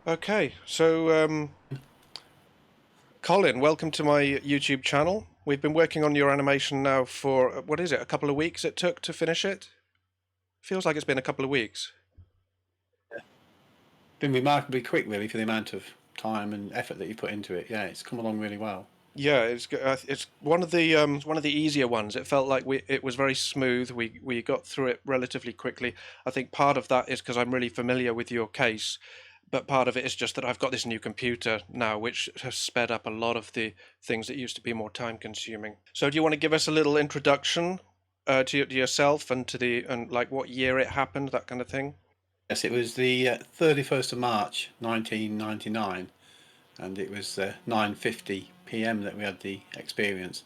Okay, so Colin, welcome to my YouTube channel. We've been working on your animation now for, what is it, a couple of weeks it took to finish it? Feels like it's been a couple of weeks. Been remarkably quick, really, for the amount of time and effort that you put into it. Yeah, it's come along really well. Yeah, it's one of the easier ones. It felt like it was very smooth. We got through it relatively quickly. I think part of that is because I'm really familiar with your case, but part of it is just that I've got this new computer now, which has sped up a lot of the things that used to be more time consuming. So do you want to give us a little introduction to yourself and to the and like what year it happened, that kind of thing? Yes, it was the 31st of March 1999, and it was 9:50 p.m. that we had the experience.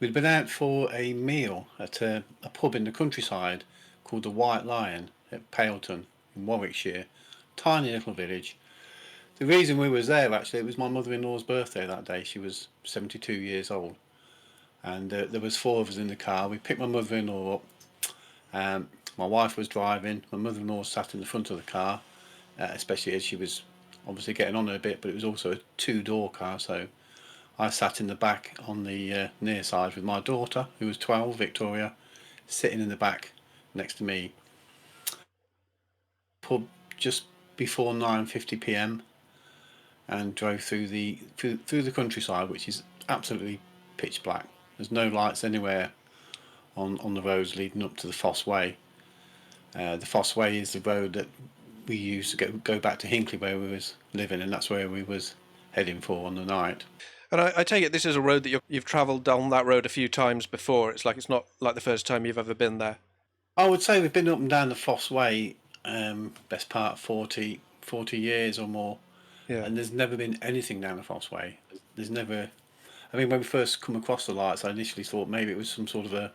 We'd been out for a meal at a pub in the countryside called the White Lion at Paleton in Warwickshire, tiny little village. The reason we was there, actually, it was my mother-in-law's birthday that day. She was 72 years old, and there was four of us in the car. We picked my mother-in-law up. My wife was driving. My mother-in-law sat in the front of the car, especially as she was obviously getting on a bit, but it was also a two-door car, so I sat in the back on the near side with my daughter, who was 12, Victoria, sitting in the back next to me. Pub just before 9:50 p.m. and drove through the countryside, which is absolutely pitch black. There's no lights anywhere on the roads leading up to the Foss Way. The Foss Way is the road that we used to go back to Hinckley where we was living, and that's where we was heading for on the night. And I take it this is a road that you've travelled down that road a few times before. It's not like the first time you've ever been there. I would say we've been up and down the Foss Way best part of 40 years or more, Yeah. and there's never been anything down the Foss Way. There's never. I mean, when we first come across the lights, I initially thought maybe it was some sort of a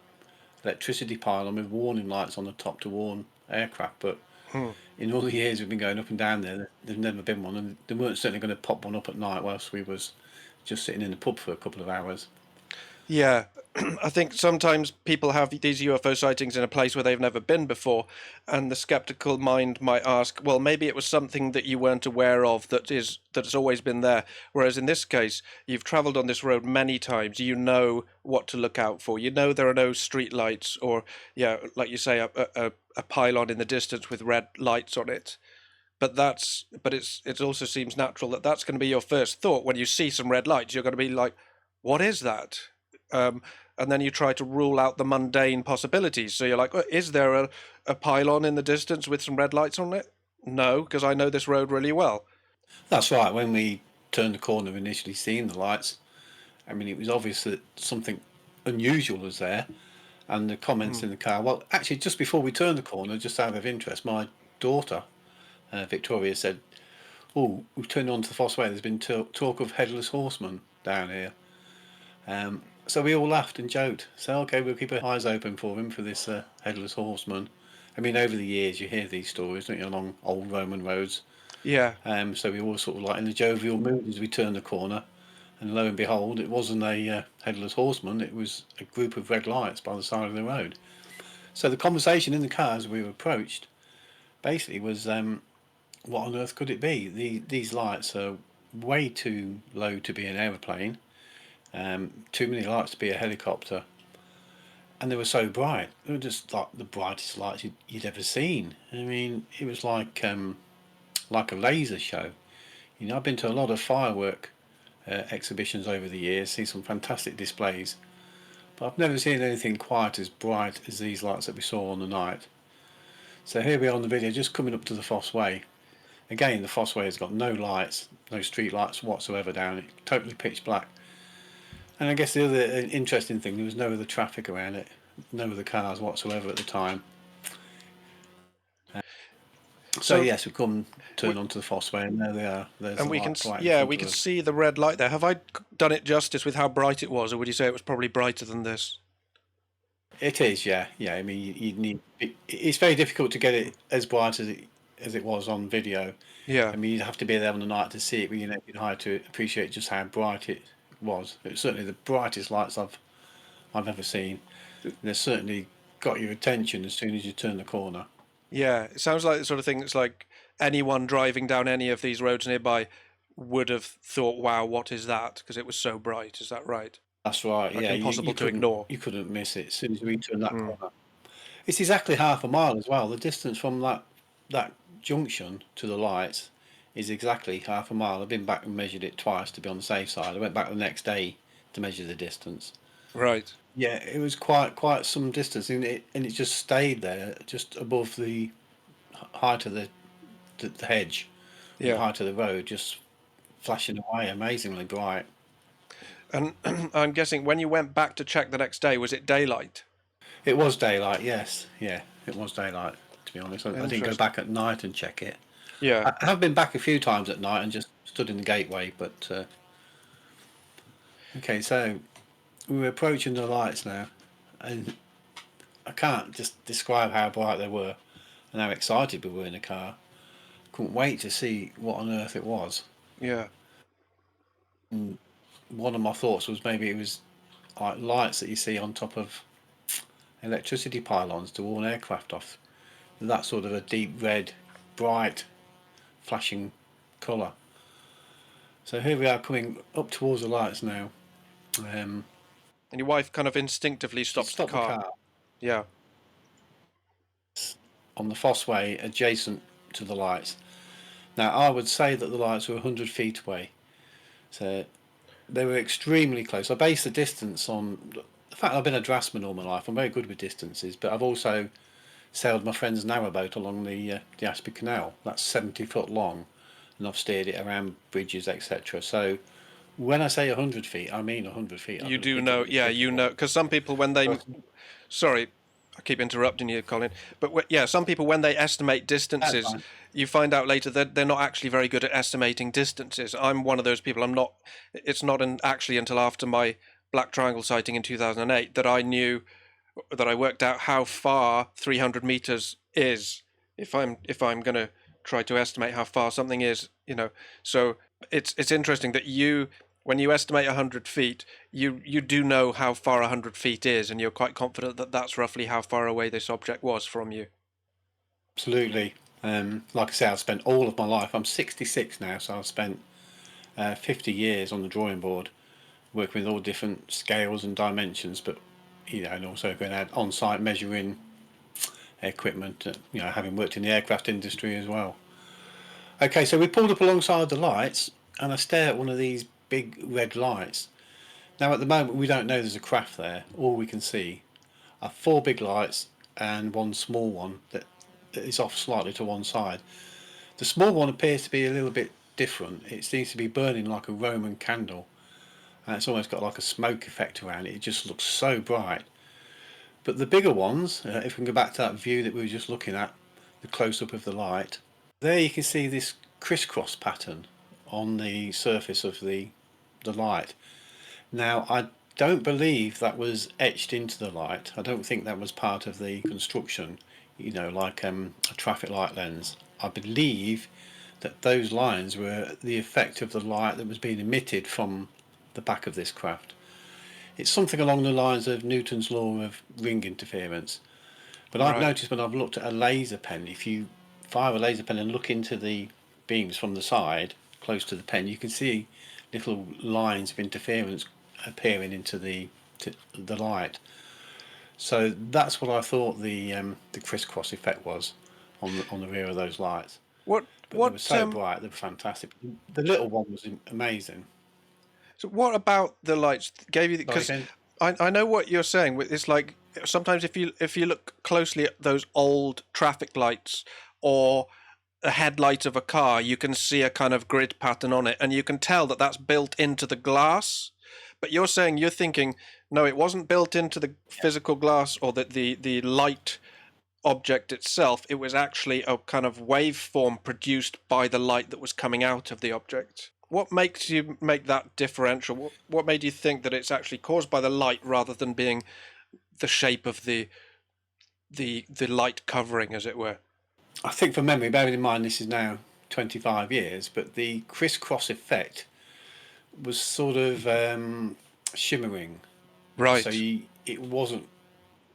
electricity pylon with warning lights on the top to warn aircraft, but Hmm. in all the years we've been going up and down there, there's never been one, and they weren't certainly going to pop one up at night whilst we was just sitting in the pub for a couple of hours. Yeah, I think sometimes people have these UFO sightings in a place where they've never been before, and the skeptical mind might ask, well, maybe it was something that you weren't aware of that's always been there. Whereas in this case, you've traveled on this road many times. You know what to look out for. You know there are no street lights or, yeah, like you say, a pylon in the distance with red lights on it. But it also seems natural that that's going to be your first thought when you see some red lights. You're going to be like, what is that? Um, and then you try to rule out the mundane possibilities. So you're like, "Oh, is there a pylon in the distance with some red lights on it? No, because I know this road really well. That's right. When we turned the corner, initially seeing the lights, I mean, it was obvious that something unusual was there, and the comments Hmm. in the car. Well, actually, just before we turned the corner, just out of interest, my daughter, Victoria, said, "Oh, we've turned onto the Foss Way. There's been talk of headless horsemen down here." So we all laughed and joked. So okay, we'll keep our eyes open for him for this headless horseman. I mean, over the years, you hear these stories, don't you, along old Roman roads. Yeah, So we were sort of like in a jovial mood as we turned the corner, and lo and behold, it wasn't a headless horseman. It was a group of red lights by the side of the road. So the conversation in the car as we were approached basically was, what on earth could it be? These lights are way too low to be an aeroplane, too many lights to be a helicopter, and they were so bright. They were just like the brightest lights you'd ever seen. I mean, it was like a laser show. You know, I've been to a lot of firework exhibitions over the years, seen some fantastic displays, but I've never seen anything quite as bright as these lights that we saw on the night. So here we are on the video, just coming up to the Foss Way. Again, the Foss Way has got no lights, no street lights whatsoever down it, totally pitch black. And I guess the other interesting thing, there was no other traffic around it, no other cars whatsoever at the time. So so yes, we come we, turn onto the Foss Way, and there they are. There's and the we can lights right in yeah, front we of can us. see the red light there. Have I done it justice with how bright it was, or would you say it was probably brighter than this? It is, yeah, yeah. I mean, you need. It's very difficult to get it as bright as it was on video. Yeah. I mean, you'd have to be there on the night to see it with your naked eye to appreciate just how bright it was. It's certainly the brightest lights I've ever seen. They certainly got your attention as soon as you turn the corner. Yeah, it sounds like the sort of thing. It's like anyone driving down any of these roads nearby would have thought, "Wow, what is that?" Because it was so bright. Is that right? That's right. Like Yeah, impossible to ignore. you couldn't miss it as soon as we turned that Mm. corner. It's exactly half a mile as well. The distance from that junction to the lights is exactly half a mile. I've been back and measured it twice to be on the safe side. I went back the next day to measure the distance. Right. Yeah, it was quite some distance, and it just stayed there, just above the height of the hedge, and the Yeah. height of the road, just flashing away, amazingly bright. And I'm guessing when you went back to check the next day, was it daylight? It was daylight, yes, yeah, it was daylight. To be honest, I didn't go Interesting. back at night and check it. Yeah. I have been back a few times at night and just stood in the gateway, but okay, so we were approaching the lights now, and I can't just describe how bright they were and how excited we were in the car. Couldn't wait to see what on earth it was. Yeah. And one of my thoughts was maybe it was like lights that you see on top of electricity pylons to warn aircraft off. That sort of a deep red, bright, flashing colour. So here we are coming up towards the lights now. And your wife kind of instinctively She stops the stopped the car. car Yeah. on the Fossway adjacent to the lights. Now I would say that the lights were 100 feet away. So they were extremely close. I base the distance on the fact I've been a draftsman all my life. I'm very good with distances, but I've also sailed my friend's narrowboat along the Ashby Canal. That's 70 foot long, and I've steered it around bridges, etc. So when I say 100 feet, I mean 100 feet. I You can do hit it know. with a Yeah, cricket you know. ball. Because some people, when they. But Sorry, I keep interrupting you, Colin. But yeah, some people, when they estimate that's distances, fine. you find out later that they're not actually very good at estimating distances. I'm one of those people. I'm not. It's not actually until after my Black Triangle sighting in 2008 that I knew that I worked out how far 300 meters is. If I'm going to try to estimate how far something is, So it's interesting that when you estimate 100 feet, you do know how far 100 feet is, and you're quite confident that that's roughly how far away this object was from you. Absolutely. Like I say, I've spent all of my life. I'm 66 now, so I've spent 50 years on the drawing board, working with all different scales and dimensions, but and also going out on site measuring equipment. Having worked in the aircraft industry as well. Okay, so we pulled up alongside the lights, and I stare at one of these big red lights. Now, at the moment, we don't know there's a craft there. All we can see are four big lights and one small one that is off slightly to one side. The small one appears to be a little bit different. It seems to be burning like a Roman candle, and it's almost got like a smoke effect around it. It just looks so bright. But the bigger ones, if we can go back to that view that we were just looking at, the close-up of the light, there you can see this crisscross pattern on the surface of the light. Now, I don't believe that was etched into the light. I don't think that was part of the construction, like a traffic light lens. I believe that those lines were the effect of the light that was being emitted from the back of this craft. It's something along the lines of Newton's law of ring interference. But I've Right. noticed when I've looked at a laser pen, if you fire a laser pen and look into the beams from the side, close to the pen, you can see little lines of interference appearing into the light. So that's what I thought the crisscross effect was on the rear of those lights. What But they were what so bright, they were fantastic. The little one was amazing. so what about the lights gave you? Sorry Because again. I know what you're saying. It's like sometimes if you look closely at those old traffic lights or a headlight of a car, you can see a kind of grid pattern on it, and you can tell that that's built into the glass. But you're thinking, no, it wasn't built into the physical glass or the light object itself. It was actually a kind of waveform produced by the light that was coming out of the object. What makes you make that differential? What made you think that it's actually caused by the light rather than being the shape of the light covering, as it were? I think from memory, bearing in mind this is now 25 years, but the crisscross effect was sort of shimmering. So Right, it wasn't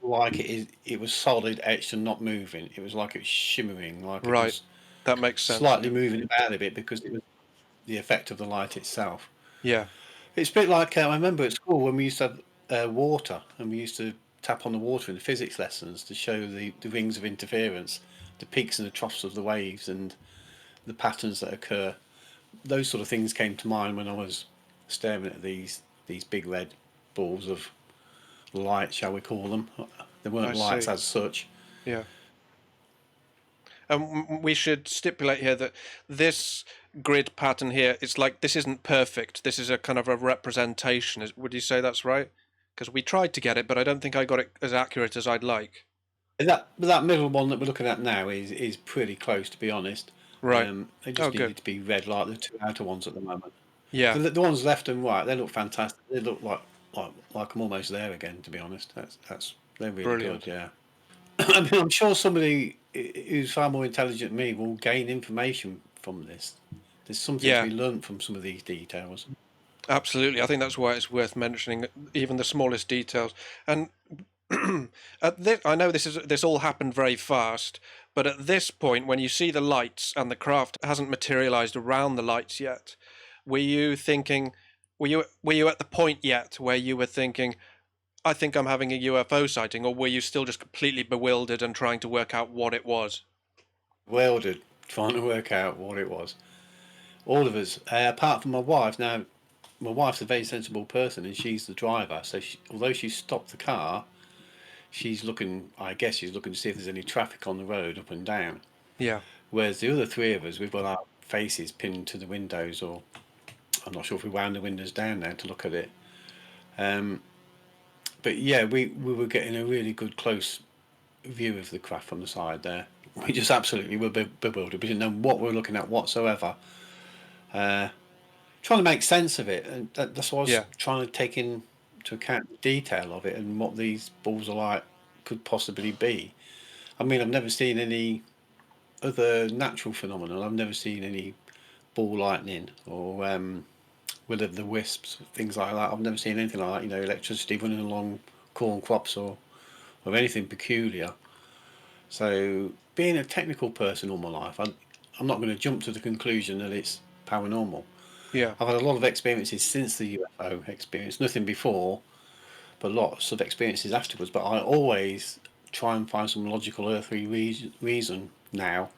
like it was solid etched and not moving. It was like it was shimmering, like it right. was that makes sense. slightly moving about a bit because it was the effect of the light itself. Yeah, It's a bit like I remember at school when we used to have water, and we used to tap on the water in the physics lessons to show the rings of interference, the peaks and the troughs of the waves, and the patterns that occur. Those sort of things came to mind when I was staring at these big red balls of light, shall we call them? They I weren't lights see. as such. Yeah. And we should stipulate here that this grid pattern here, it's like this isn't perfect. This is a kind of a representation. Would you say that's right? Because we tried to get it, but I don't think I got it as accurate as I'd like. That middle one that we're looking at now is pretty close, to be honest. Right. They Oh, just good. needed to be red like the two outer ones at the moment. Yeah. The ones left and right, they look fantastic. They look like I'm almost there again, to be honest. They're really Brilliant. good, yeah. I mean, I'm sure somebody who's far more intelligent than me will gain information from this. There's something to Yeah, be learnt from some of these details. absolutely. I think that's why it's worth mentioning even the smallest details. And I know this all happened very fast, but at this point, when you see the lights and the craft hasn't materialized around the lights yet, were you thinking? Were you at the point yet where you were thinking, I think I'm having a UFO sighting, or were you still just completely bewildered and trying to work out what it was? Welded, trying to work out what it was. All of us, apart from my wife. Now, my wife's a very sensible person, and she's the driver. So, although she stopped the car, she's looking. I guess she's looking to see if there's any traffic on the road up and down. Yeah, Whereas the other three of us, we've got our faces pinned to the windows, or I'm not sure if we wound the windows down now to look at it. Um, but yeah, we were getting a really good close view of the craft from the side there. We just absolutely were bewildered. We didn't know what we were looking at whatsoever. Uh, Trying to make sense of it, and that's what I was yeah, trying to take into account the detail of it and what these balls of light could possibly be. I mean, I've never seen any other natural phenomenon. I've never seen any ball lightning or will o' the wisps, things like that. I've never seen anything like that. You know, electricity running along corn crops or anything peculiar. So, being a technical person all my life, I'm not going to jump to the conclusion that it's paranormal. yeah. I've had a lot of experiences since the UFO experience, nothing before, but lots of experiences afterwards. But I always try and find some logical earthly reason now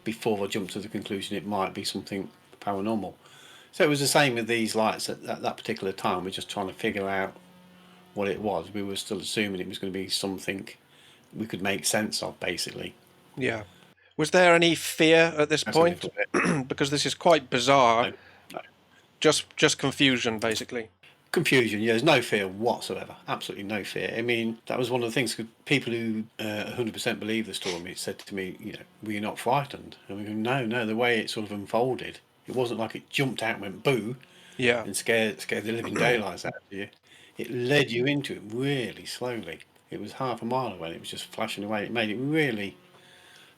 before I jump to the conclusion it might be something paranormal. So it was the same with these lights at that particular time. We're just trying to figure out what it was. We were still assuming it was going to be something we could make sense of, basically. Yeah. Was there any fear at this That's a point? little bit. Because this is quite bizarre. No, no. Just confusion, basically. Confusion. Yeah, there's no fear whatsoever. Absolutely no fear. I mean, that was one of the things. People who 100% believe the story said to me, you know, were you not frightened? And we go, no, no. The way it sort of unfolded, it wasn't like it jumped out and went boo Yeah. and scared the living daylights out of you. It led you into it really slowly. It was half a mile away. It was just flashing away. It made it really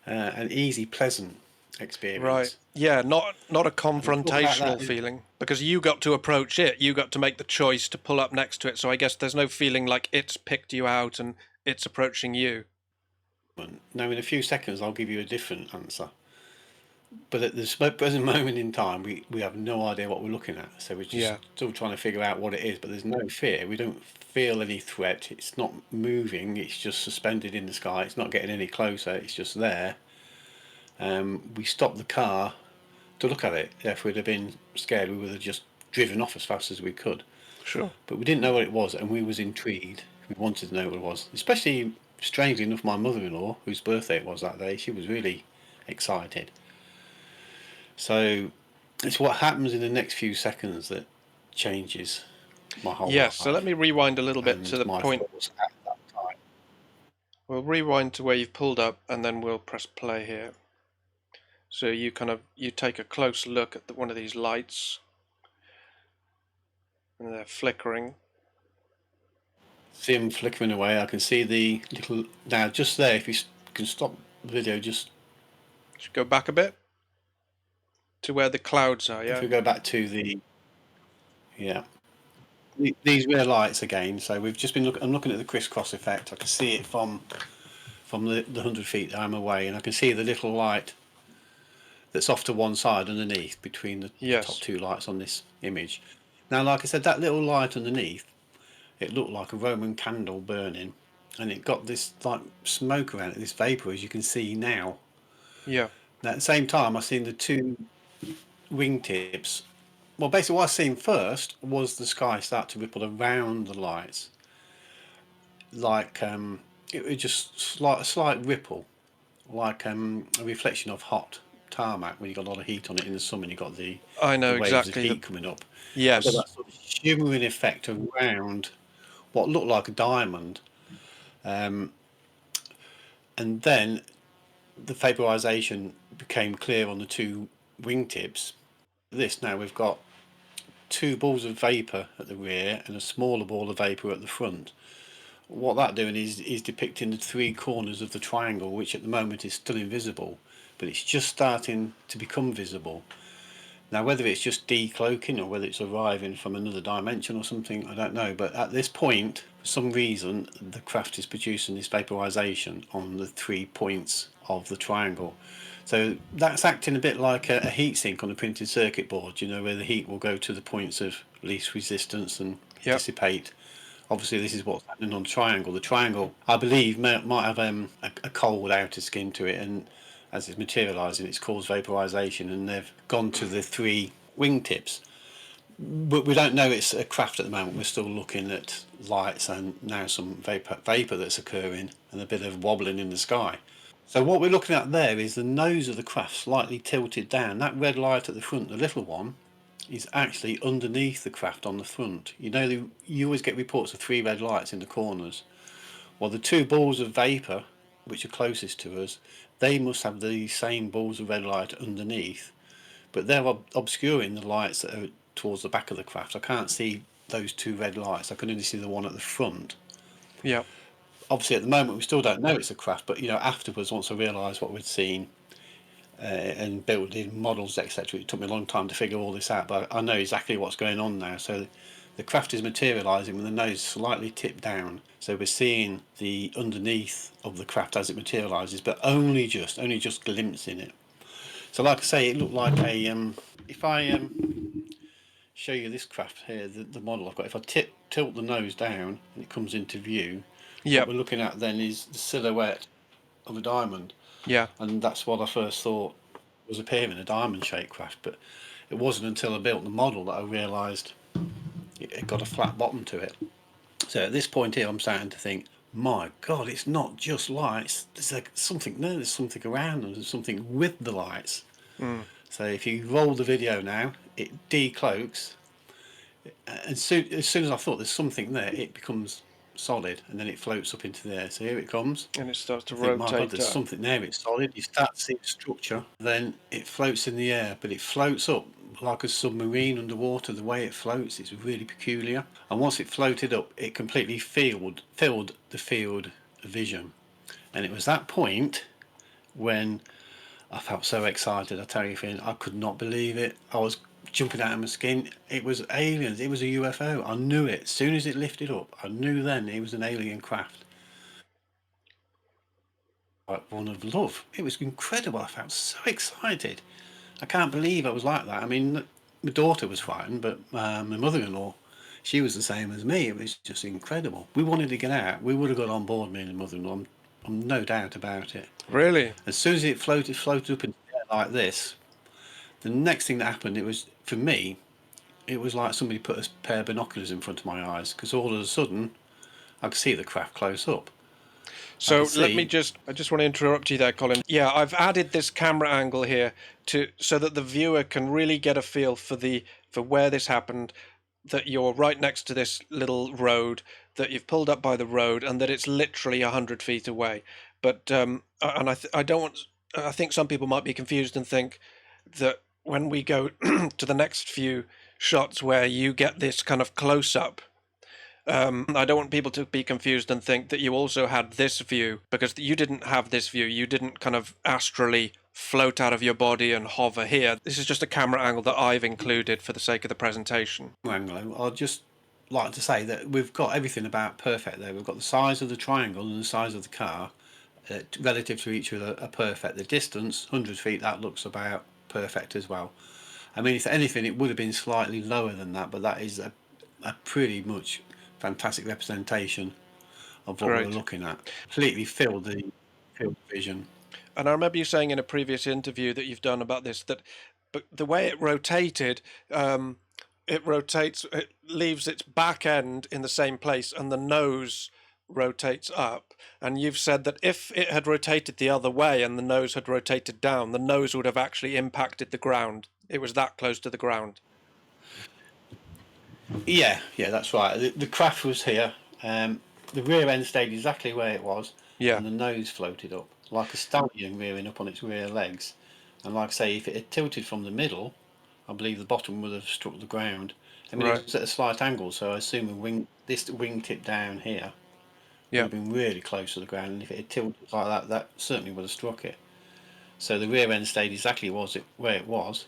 an easy, pleasant Right. experience. Yeah, not a And we talk about confrontational that. feeling because you got to approach it. You got to make the choice to pull up next to it. So I guess there's no feeling like it's picked you out and it's approaching you. Now, in a few seconds, I'll give you a different answer. But at this present moment in time, we have no idea what we're looking at. So we're just Yeah. still trying to figure out what it is. But there's no fear. We don't feel any threat. It's not moving. It's just suspended in the sky. It's not getting any closer. It's just there. We stopped the car to look at it. If we'd have been scared, we would have just driven off as fast as we could. Sure. But we didn't know what it was, and we was intrigued. We wanted to know what it was. Especially, strangely enough, my mother-in-law, whose birthday it was that day, she was really excited. So it's what happens in the next few seconds that changes my whole Yes. So let life me rewind a little bit to and the my point. thoughts at that time. We'll rewind to where you've pulled up, and then we'll press play here. So you take a close look at one of these lights, and they're flickering. See them flickering away. I can see the little now just there. If you can stop the video, just Should go back a bit to where the clouds are. if Yeah. we go back to yeah. These rear lights again. So we've just been looking. I'm looking at the crisscross effect. I can see it from the 100 feet that I'm away, and I can see the little light that's off to one side underneath between the top Yes. two lights on this image. Now, like I said, that little light underneath, it looked like a Roman candle burning, and it got this like smoke around it, this vapour, as you can see now. Yeah. Now, at the same time, I seen the two wingtips. Well, basically, what I seen first was the sky start to ripple around the lights, like it was just a slight ripple, like a reflection of hot tarmac when you got a lot of heat on it in the summer and you got the I know waves of exactly the. heat coming up. I got Yes. that sort of shimmering effect around what looked like a diamond, and then the vaporization became clear on the two wingtips. This now we've got two balls of vapor at the rear and a smaller ball of vapor at the front. What that doing is depicting the three corners of the triangle, which at the moment is still invisible, but it's just starting to become visible. Now, whether it's just decloaking or whether it's arriving from another dimension or something, I don't know. But at this point, for some reason, the craft is producing this vaporization on the 3 points of the triangle. So that's acting a bit like a heat sink on a printed circuit board, you know, where the heat will go to the points of least resistance and Yep. dissipate. Obviously, this is what's happening on the triangle. The triangle, I believe, might have a cold outer skin to it, and as it's materialising, it's caused vaporisation, and they've gone to the three wingtips. But we don't know it's a craft at the moment. We're still looking at lights and now some vapour that's occurring and a bit of wobbling in the sky. So what we're looking at there is the nose of the craft slightly tilted down. That red light at the front, the little one, is actually underneath the craft on the front. You know, you always get reports of three red lights in the corners. Well, the two balls of vapour, which are closest to us, they must have the same balls of red light underneath, but they're obscuring the lights that are towards the back of the craft. I can't see those two red lights. I can only see the one at the front. Yeah. Obviously, at the moment, we still don't know it's a craft, but you know, afterwards, once I realised what we'd seen and built in models, etc., it took me a long time to figure all this out. But I know exactly what's going on now. So the craft is materialising with the nose slightly tipped down. So we're seeing the underneath of the craft as it materialises, but only just glimpsing it. So, like I say, it looked like a. If I show you this craft here, the model I've got, if I tilt the nose down and it comes into view, what Yep. we're looking at then is the silhouette of a diamond, Yeah. and that's what I first thought was appearing, a diamond-shaped craft. But it wasn't until I built the model that I realised it got a flat bottom to it. So at this point here, I'm starting to think, my God, it's not just lights. There's something there. There's something around them. There's something with the lights. Mm. So if you roll the video now, it decloaks, and as soon as I thought there's something there, it becomes solid, and then it floats up into the air. So here it comes. And it starts to I think, my God, rotate there's down. something there. It's solid. You start to see the structure. Then it floats in the air, but it floats up like a submarine underwater. The way it floats, it's really peculiar. And once it floated up, it completely filled the field of vision. And it was that point when I felt so excited. I tell you, Finn, I could not believe it. I was jumping out of my skin. It was aliens. It was a UFO. I knew it. As soon as it lifted up, I knew then it was an alien craft. Like one of love. It was incredible. I felt so excited. I can't believe I was like that. I mean, my daughter was frightened, but my mother-in-law, she was the same as me. It was just incredible. We wanted to get out. We would have got on board, me and the mother-in-law. I'm no doubt about it. Really? As soon as it floated up in the air like this, the next thing that happened, it was, for me, it was like somebody put a pair of binoculars in front of my eyes, because all of a sudden, I could see the craft close up. I So could let me see. I just want to interrupt you there, Colin. Yeah, I've added this camera angle here to so that the viewer can really get a feel for for where this happened, that you're right next to this little road, that you've pulled up by the road, and that it's literally 100 feet away. But and I don't want. I think some people might be confused and think that when we go to the next few shots where you get this kind of close up. I don't want people to be confused and think that you also had this view, because you didn't have this view. You didn't kind of astrally float out of your body and hover here. This is just a camera angle that I've included for the sake of the presentation. Anglo, I'd just like to say that we've got everything about perfect there. We've got the size of the triangle and the size of the car relative to each other are perfect. The distance, 100 feet, that looks about perfect as well. I mean, if anything, it would have been slightly lower than that, but that is a pretty much fantastic representation of what we were Great. looking at. Completely filled the vision. And I remember you saying in a previous interview that you've done about this that, but the way it rotated, it rotates, it leaves its back end in the same place, and the nose rotates up. And you've said that if it had rotated the other way and the nose had rotated down, the nose would have actually impacted the ground. It was that close to the ground. Yeah, that's right. The craft was here. The rear end stayed exactly where it was, Yeah, and the nose floated up like a stallion rearing up on its rear legs. And like I say, if it had tilted from the middle, I believe the bottom would have struck the ground. I mean, it right. was at a slight angle, so I assume this wingtip down here would Yeah, have been really close to the ground, and if it had tilted like that, that certainly would have struck it. So the rear end stayed exactly where it was,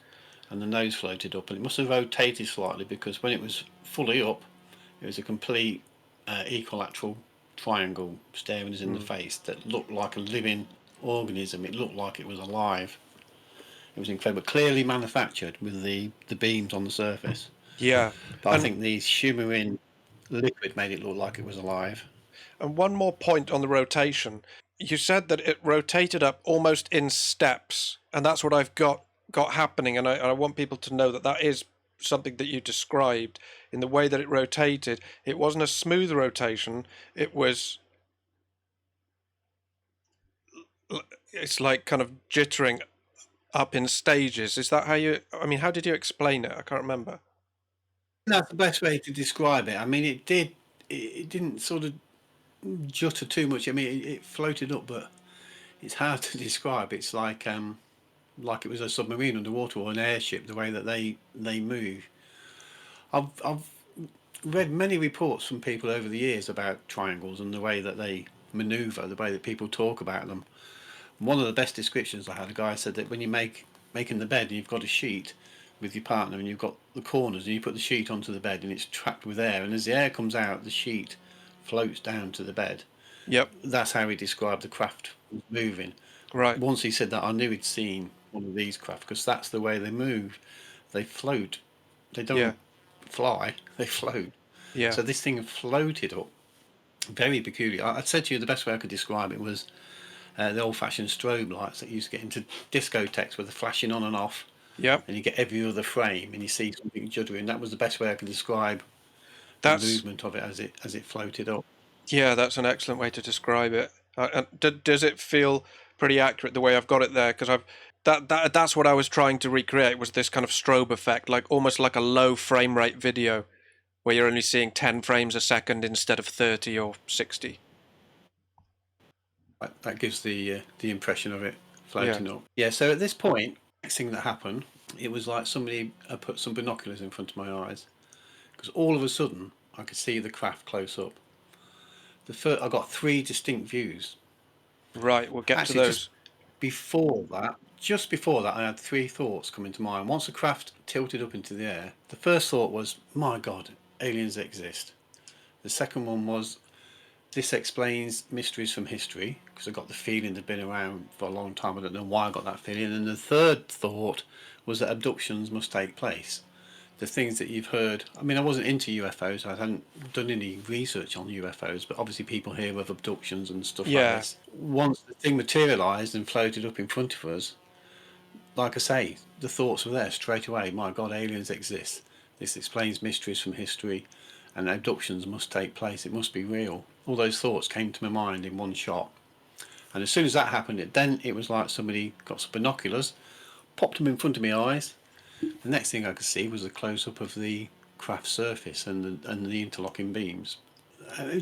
and the nose floated up, and it must have rotated slightly because when it was fully up, it was a complete equilateral triangle staring us in the face that looked like a living organism. It looked like it was alive. It was incredible, clearly manufactured with the beams on the surface. yeah. But I And think the shimmering liquid made it look like it was alive. one more point on the rotation. You said that it rotated up almost in steps, and that's what I've got happening. And I want people to know that that is something that you described in the way that it rotated. It wasn't a smooth rotation. It was, it's like kind of jittering up in stages. Is that how you? I mean, how did you explain it? I can't remember. That's the best way to describe it. I mean, it did. It didn't sort of jutter too much. I mean, it floated up, but it's hard to describe. It's like it was a submarine underwater or an airship. The way that they move. I've read many reports from people over the years about triangles and the way that they manoeuvre, the way that people talk about them. One of the best descriptions I had, a guy said that when you making the bed and you've got a sheet with your partner and you've got the corners and you put the sheet onto the bed and it's trapped with air, and as the air comes out, the sheet floats down to the bed. Yep. That's how he described the craft moving. Right. Once he said that, I knew he'd seen one of these craft because that's the way they move. They float. They Yeah. don't fly. They float. Yeah. So this thing floated up. Very peculiar. I said to you the best way I could describe it was the old-fashioned strobe lights that you used to get into discotheques with the flashing on and off, Yep. and you get every other frame and you see something juddering. That was the best way I could describe the That's movement of it as it floated up. Yeah, that's an excellent way to describe it. And does it feel pretty accurate the way I've got it there? Because that's what I was trying to recreate, was this kind of strobe effect, like almost like a low frame rate video where you're only seeing 10 frames a second instead of 30 or 60. That gives the impression of it Yeah. floating up. Yeah. So at this point, next thing that happened, it was like somebody put some binoculars in front of my eyes because all of a sudden I could see the craft close up. I got three distinct views. Right, we'll get to Actually, those. just before that, I had three thoughts come into mind. Once the craft tilted up into the air, the first thought was, "My God, aliens exist." The second one was, "This explains mysteries from history," because I got the feeling they'd been around for a long time. I don't know why I got that feeling. And the third thought was that abductions must take place. The things that you've heard. I mean, I wasn't into UFOs. I hadn't done any research on UFOs, but obviously people hear of abductions and stuff like Yeah, this. Once the thing materialised and floated up in front of us, like I say, the thoughts were there straight away. My God, aliens exist. This explains mysteries from history, and abductions must take place. It must be real. All those thoughts came to my mind in one shot. And as soon as that happened, it was like somebody got some binoculars, popped them in front of my eyes. The next thing I could see was a close-up of the craft surface and the interlocking beams.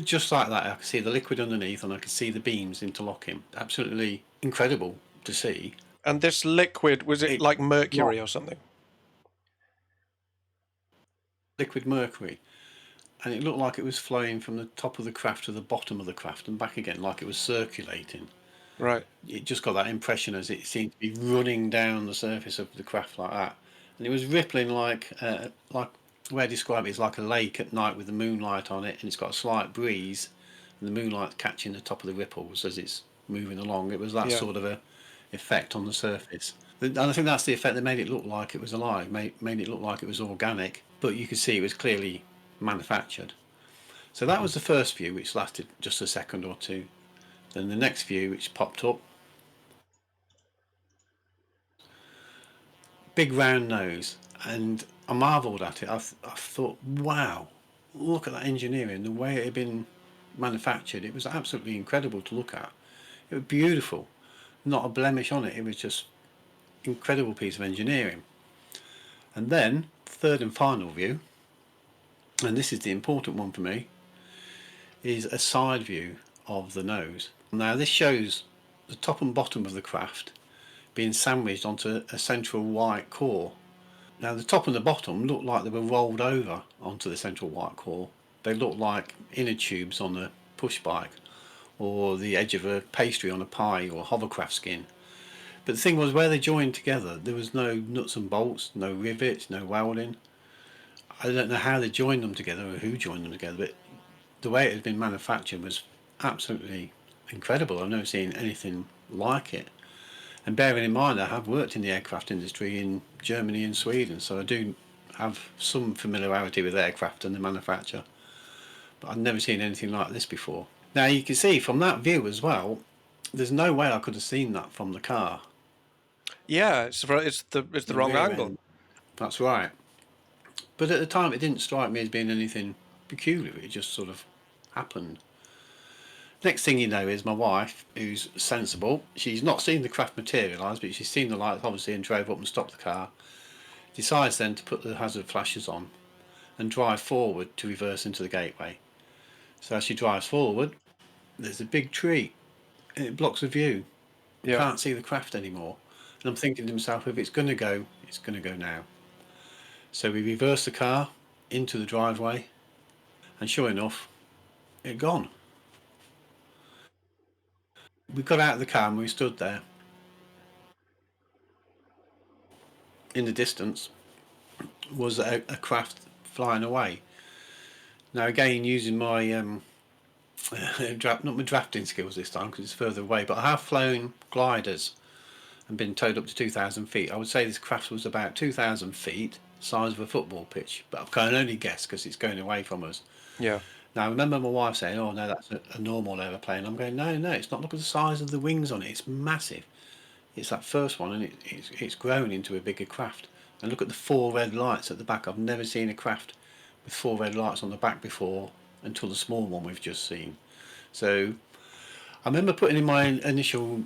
Just like that, I could see the liquid underneath and I could see the beams interlocking. Absolutely incredible to see. and this liquid, was it It like not mercury or something? liquid mercury, and it looked like it was flowing from the top of the craft to the bottom of the craft and back again, like it was circulating. Right. It just got that impression as it seemed to be running down the surface of the craft like that, and it was rippling like the way I describe it is like a lake at night with the moonlight on it, and it's got a slight breeze, and the moonlight catching the top of the ripples as it's moving along. It was that Yeah. sort of a effect on the surface. And I think that's the effect that made it look like it was alive, made it look like it was organic, but you could see it was clearly manufactured. So that was the first view, which lasted just a second or two. Then the next view, which popped up, big round nose, and I marvelled at it. I thought, wow, look at that engineering, the way it had been manufactured. It was absolutely incredible to look at. It was beautiful, not a blemish on it. It was just incredible piece of engineering. And then, third and final view, and this is the important one for me, is a side view of the nose. Now this shows the top and bottom of the craft being sandwiched onto a central white core. Now the top and the bottom looked like they were rolled over onto the central white core. They looked like inner tubes on a push bike, or the edge of a pastry on a pie, or a hovercraft skin. But the thing was, where they joined together, there was no nuts and bolts, no rivets, no welding. I don't know how they joined them together or who joined them together, but the way it had been manufactured was absolutely incredible. I've never seen anything like it. And bearing in mind, I have worked in the aircraft industry in Germany and Sweden, so I do have some familiarity with aircraft and the manufacture. But I've never seen anything like this before. Now you can see from that view as well, there's no way I could have seen that from the car. Yeah, it's the wrong rear angle. end. That's right. But at the time, it didn't strike me as being anything peculiar. It just sort of happened. Next thing you know is my wife, who's sensible. She's not seen the craft materialise, but she's seen the lights obviously and drove up and stopped the car. Decides then to put the hazard flashes on and drive forward to reverse into the gateway. So as she drives forward, there's a big tree and it blocks the view. Yeah. Can't see the craft anymore. And I'm thinking to myself, if it's going to go, it's going to go now. So we reversed the car into the driveway, and sure enough, it had gone. We got out of the car and we stood there. In the distance was a craft flying away. Now again, using my not my drafting skills this time because it's further away, but I have flown gliders and been towed up to 2,000 feet. I would say this craft was about 2,000 feet, size of a football pitch, but I can only guess because it's going away from us. Yeah. Now I remember my wife saying, "Oh no, that's a normal aeroplane." I'm going, "No, no, it's not. Look at the size of the wings on it. It's massive. It's that first one, and it's grown into a bigger craft. And look at the 4 red lights at the back. I've never seen a craft with 4 red lights on the back before until the small one we've just seen." So I remember putting in my initial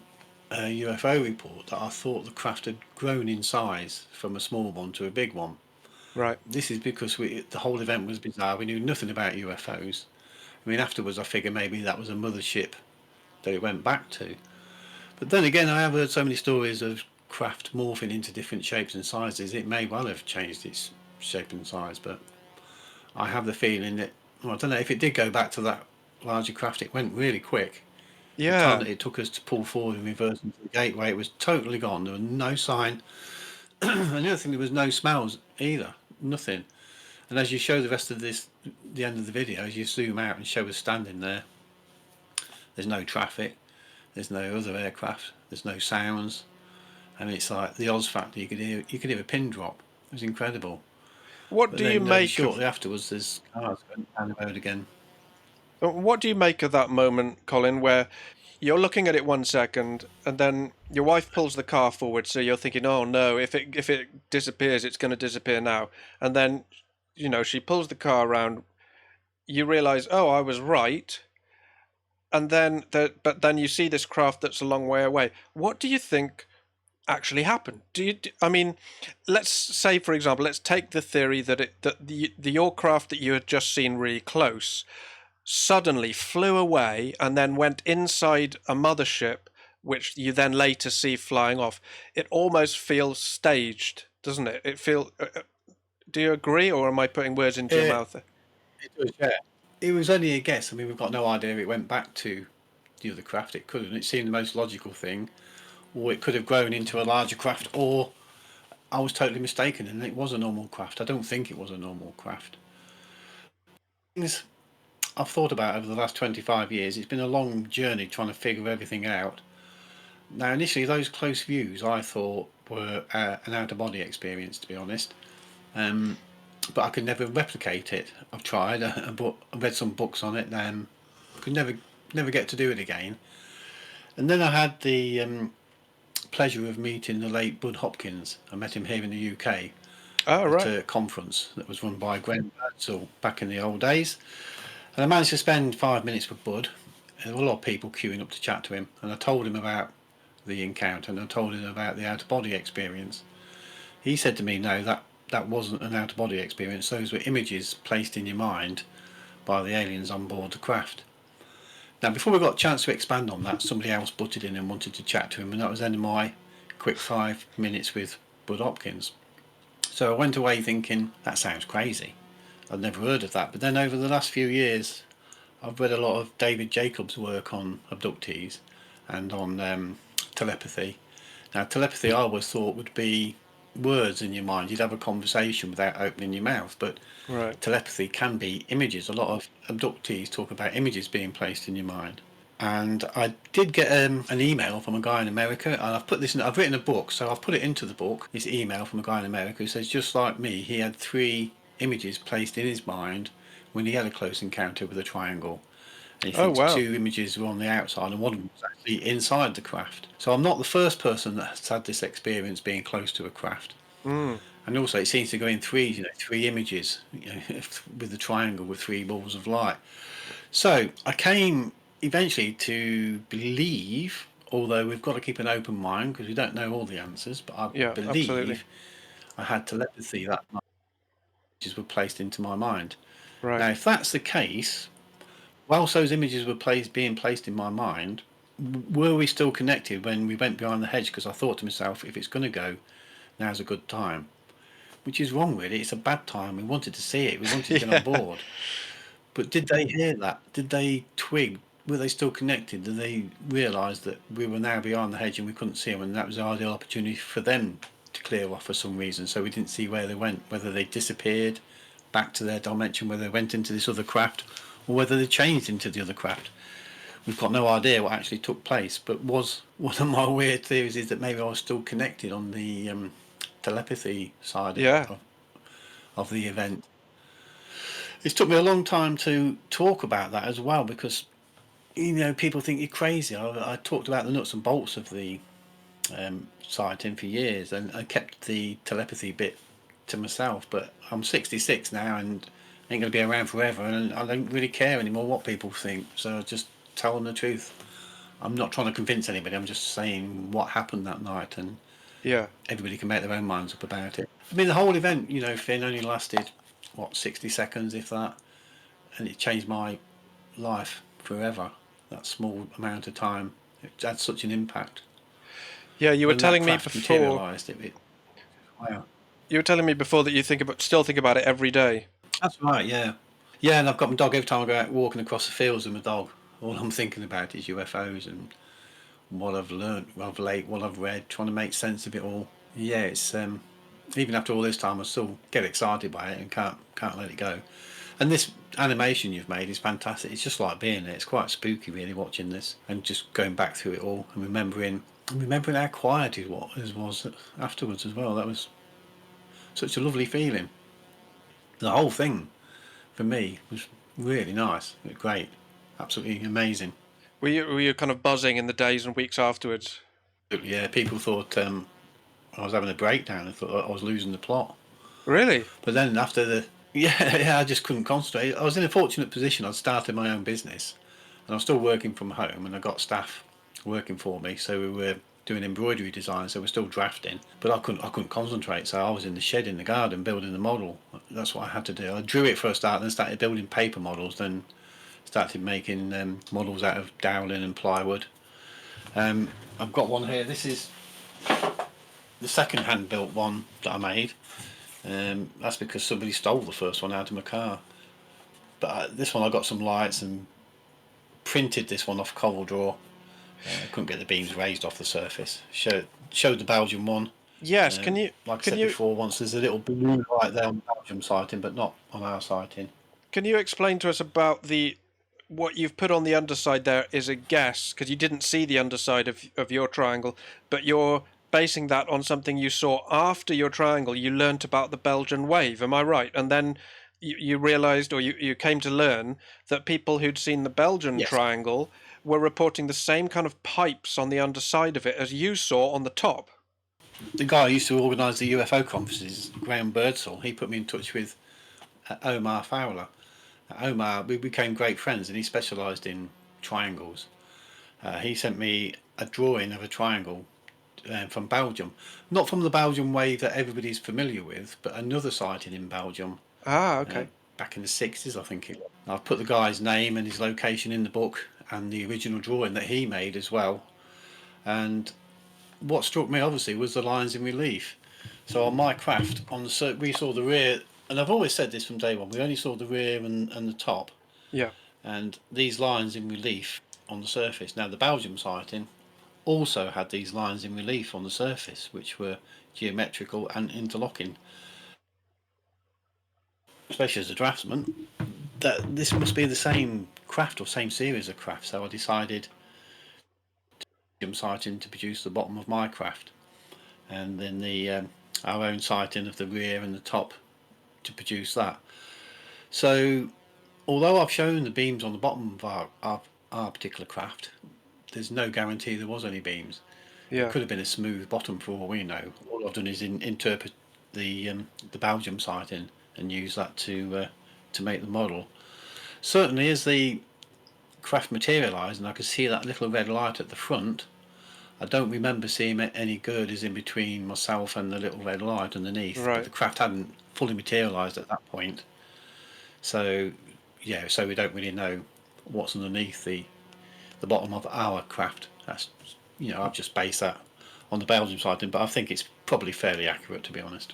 UFO report that I thought the craft had grown in size from a small one to a big one. Right. This is because the whole event was bizarre. We knew nothing about UFOs. I mean, afterwards I figured maybe that was a mothership that it went back to. But then again, I have heard so many stories of craft morphing into different shapes and sizes. It may well have changed its shape and size, but I have the feeling that, well, I don't know, if it did go back to that larger craft, it went really quick. The time Yeah. that it took us to pull forward and reverse into the gateway, it was totally gone. There was no sign. And the other thing, there was no smells either. Nothing. And as you show the rest of this, the end of the video, as you zoom out and show us standing there, there's no traffic, there's no other aircraft, there's no sounds, and it's like the Oz factor. You could hear a pin drop. It was incredible. What But do you then make of shortly afterwards, there's cars going down the road again. what do you make of that moment, Colin, where you're looking at it 1 second and then your wife pulls the car forward, so you're thinking, "Oh no, if it disappears, it's going to disappear now." And then, she pulls the car around, you realize, "Oh, I was right." And then but then you see this craft that's a long way away. What do you think actually happened? I mean, let's say, for example, let's take the theory that your craft that you had just seen really close suddenly flew away and then went inside a mothership, which you then later see flying off. It almost feels staged, doesn't it? Do you agree, or am I putting words into your It, mouth there? it was, yeah. It was only a guess. I mean, we've got no idea if it went back to the other craft. It couldn't. It seemed the most logical thing, or it could have grown into a larger craft, or I was totally mistaken and it was a normal craft. I don't think it was a normal craft. Things I've thought about over the last 25 years, it's been a long journey trying to figure everything out. Now, initially, those close views I thought were an out-of-body experience, to be honest. But I could never replicate it. I've tried. I read some books on it. Could never get to do it again. And then I had the pleasure of meeting the late Bud Hopkins. I met him here in the UK Oh, at right. a conference that was run by Gwen Birdsall back in the old days. And I managed to spend 5 minutes with Bud. There were a lot of people queuing up to chat to him, and I told him about the encounter and I told him about the out of body experience. He said to me, no, that wasn't an out of body experience. Those were images placed in your mind by the aliens on board the craft. Now, before we got a chance to expand on that, somebody else butted in and wanted to chat to him, and that was the end of my quick 5 minutes with Bud Hopkins. So I went away thinking, that sounds crazy. I'd never heard of that. But then over the last few years, I've read a lot of David Jacobs' work on abductees and on telepathy. Now, telepathy I always thought would be words in your mind. You'd have a conversation without opening your mouth, but Right. telepathy can be images. A lot of abductees talk about images being placed in your mind. And I did get an email from a guy in America, and I've put this in. I've written a book, so I've put it into the book. This email from a guy in America who says, just like me, he had 3 images placed in his mind when he had a close encounter with a triangle. And he Oh, thinks wow. 2 images were on the outside, and one of them was actually inside the craft. So I'm not the first person that's had this experience being close to a craft. Mm. And also, it seems to go in threes, 3 images, with the triangle with 3 balls of light. So I came eventually to believe, although we've got to keep an open mind because we don't know all the answers, but I Yeah, absolutely. believe I had telepathy that images were placed into my mind. Right. Now, if that's the case, whilst those images were being placed in my mind, were we still connected when we went behind the hedge? Because I thought to myself, if it's going to go, now's a good time. Which is wrong, really. It's a bad time. We wanted to see it. We wanted to get on Yeah. board. But did they hear that? Did they twig? Were they still connected? Did they realise that we were now behind the hedge and we couldn't see them, and that was the ideal opportunity for them to clear off for some reason? So we didn't see where they went, whether they disappeared back to their dimension, whether they went into this other craft, or whether they changed into the other craft. We've got no idea what actually took place. But was one of my weird theories is that maybe I was still connected on the telepathy side Yeah. of the event. It's took me a long time to talk about that as well because people think you're crazy. I talked about the nuts and bolts of the sighting for years, and I kept the telepathy bit to myself. But I'm 66 now and ain't going to be around forever, and I don't really care anymore what people think. So I just tell them the truth. I'm not trying to convince anybody. I'm just saying what happened that night, and Yeah. everybody can make their own minds up about it. I mean, the whole event, Finn, only lasted 60 seconds, if that, and it changed my life forever. That small amount of time, it had such an impact. Yeah, you were When that telling me craft before. materialised, wow. You were telling me before that you still think about it every day. That's right, yeah. Yeah, and I've got my dog every time I go out walking across the fields with my dog. All I'm thinking about is UFOs and what I've learnt, what I've read, trying to make sense of it all. Yeah, it's even after all this time, I still get excited by it and can't let it go. And this animation you've made is fantastic. It's just like being there. It's quite spooky, really, watching this and just going back through it all and remembering how quiet it was afterwards as well. That was such a lovely feeling. The whole thing for me was really nice. It was great, absolutely amazing. Were you kind of buzzing in the days and weeks afterwards? Yeah, people thought I was having a breakdown. I thought I was losing the plot. Really? But then after yeah, I just couldn't concentrate. I was in a fortunate position. I'd started my own business, and I was still working from home, and I got staff working for me. So we were doing embroidery design, so we're still drafting. But I couldn't concentrate. So I was in the shed in the garden building the model. That's what I had to do. I drew it for a start, then started building paper models, then started making models out of dowling and plywood. I've got one here. This is the second hand built one that I made. That's because somebody stole the first one out of my car. But this one I got some lights and printed this one off CorelDRAW. Couldn't get the beams raised off the surface. Showed the Belgian one. Yes. Can you Like I can said you before, once there's a little blue light there on the Belgium sighting, but not on our sighting. can you explain to us about what you've put on the underside there is a guess, because you didn't see the underside of your triangle, but you're basing that on something you saw after your triangle. You learnt about the Belgian wave, am I right? And then you realized, or you came to learn, that people who'd seen the Belgian Yes. triangle were reporting the same kind of pipes on the underside of it as you saw on the top. The guy who used to organise the UFO conferences, Graham Birdsall, he put me in touch with Omar Fowler. Omar, we became great friends, and he specialised in triangles. He sent me a drawing of a triangle from Belgium, not from the Belgian wave that everybody's familiar with, but another sighting in Belgium Ah, okay. back in the 60s, I think it was. I've put the guy's name and his location in the book, and the original drawing that he made as well. And what struck me obviously was the lines in relief. So on my craft, we saw the rear, and I've always said this from day one, we only saw the rear and the top, Yeah. and these lines in relief on the surface. Now the Belgium sighting also had these lines in relief on the surface, which were geometrical and interlocking. Especially as a draftsman, that this must be the same craft or same series of crafts. So I decided sighting to produce the bottom of my craft, and then our own sighting of the rear and the top to produce that. So although I've shown the beams on the bottom of our particular craft, there's no guarantee there was any beams. It Yeah. could have been a smooth bottom for all we know. All I've done is interpret the Belgium sighting and use that to make the model. Certainly, as the craft materialised, and I could see that little red light at the front, I don't remember seeing any girders in between myself and the little red light underneath. But Right. the craft hadn't fully materialised at that point, so yeah. So we don't really know what's underneath the bottom of our craft. That's, I've just based that on the Belgium sighting, but I think it's probably fairly accurate, to be honest.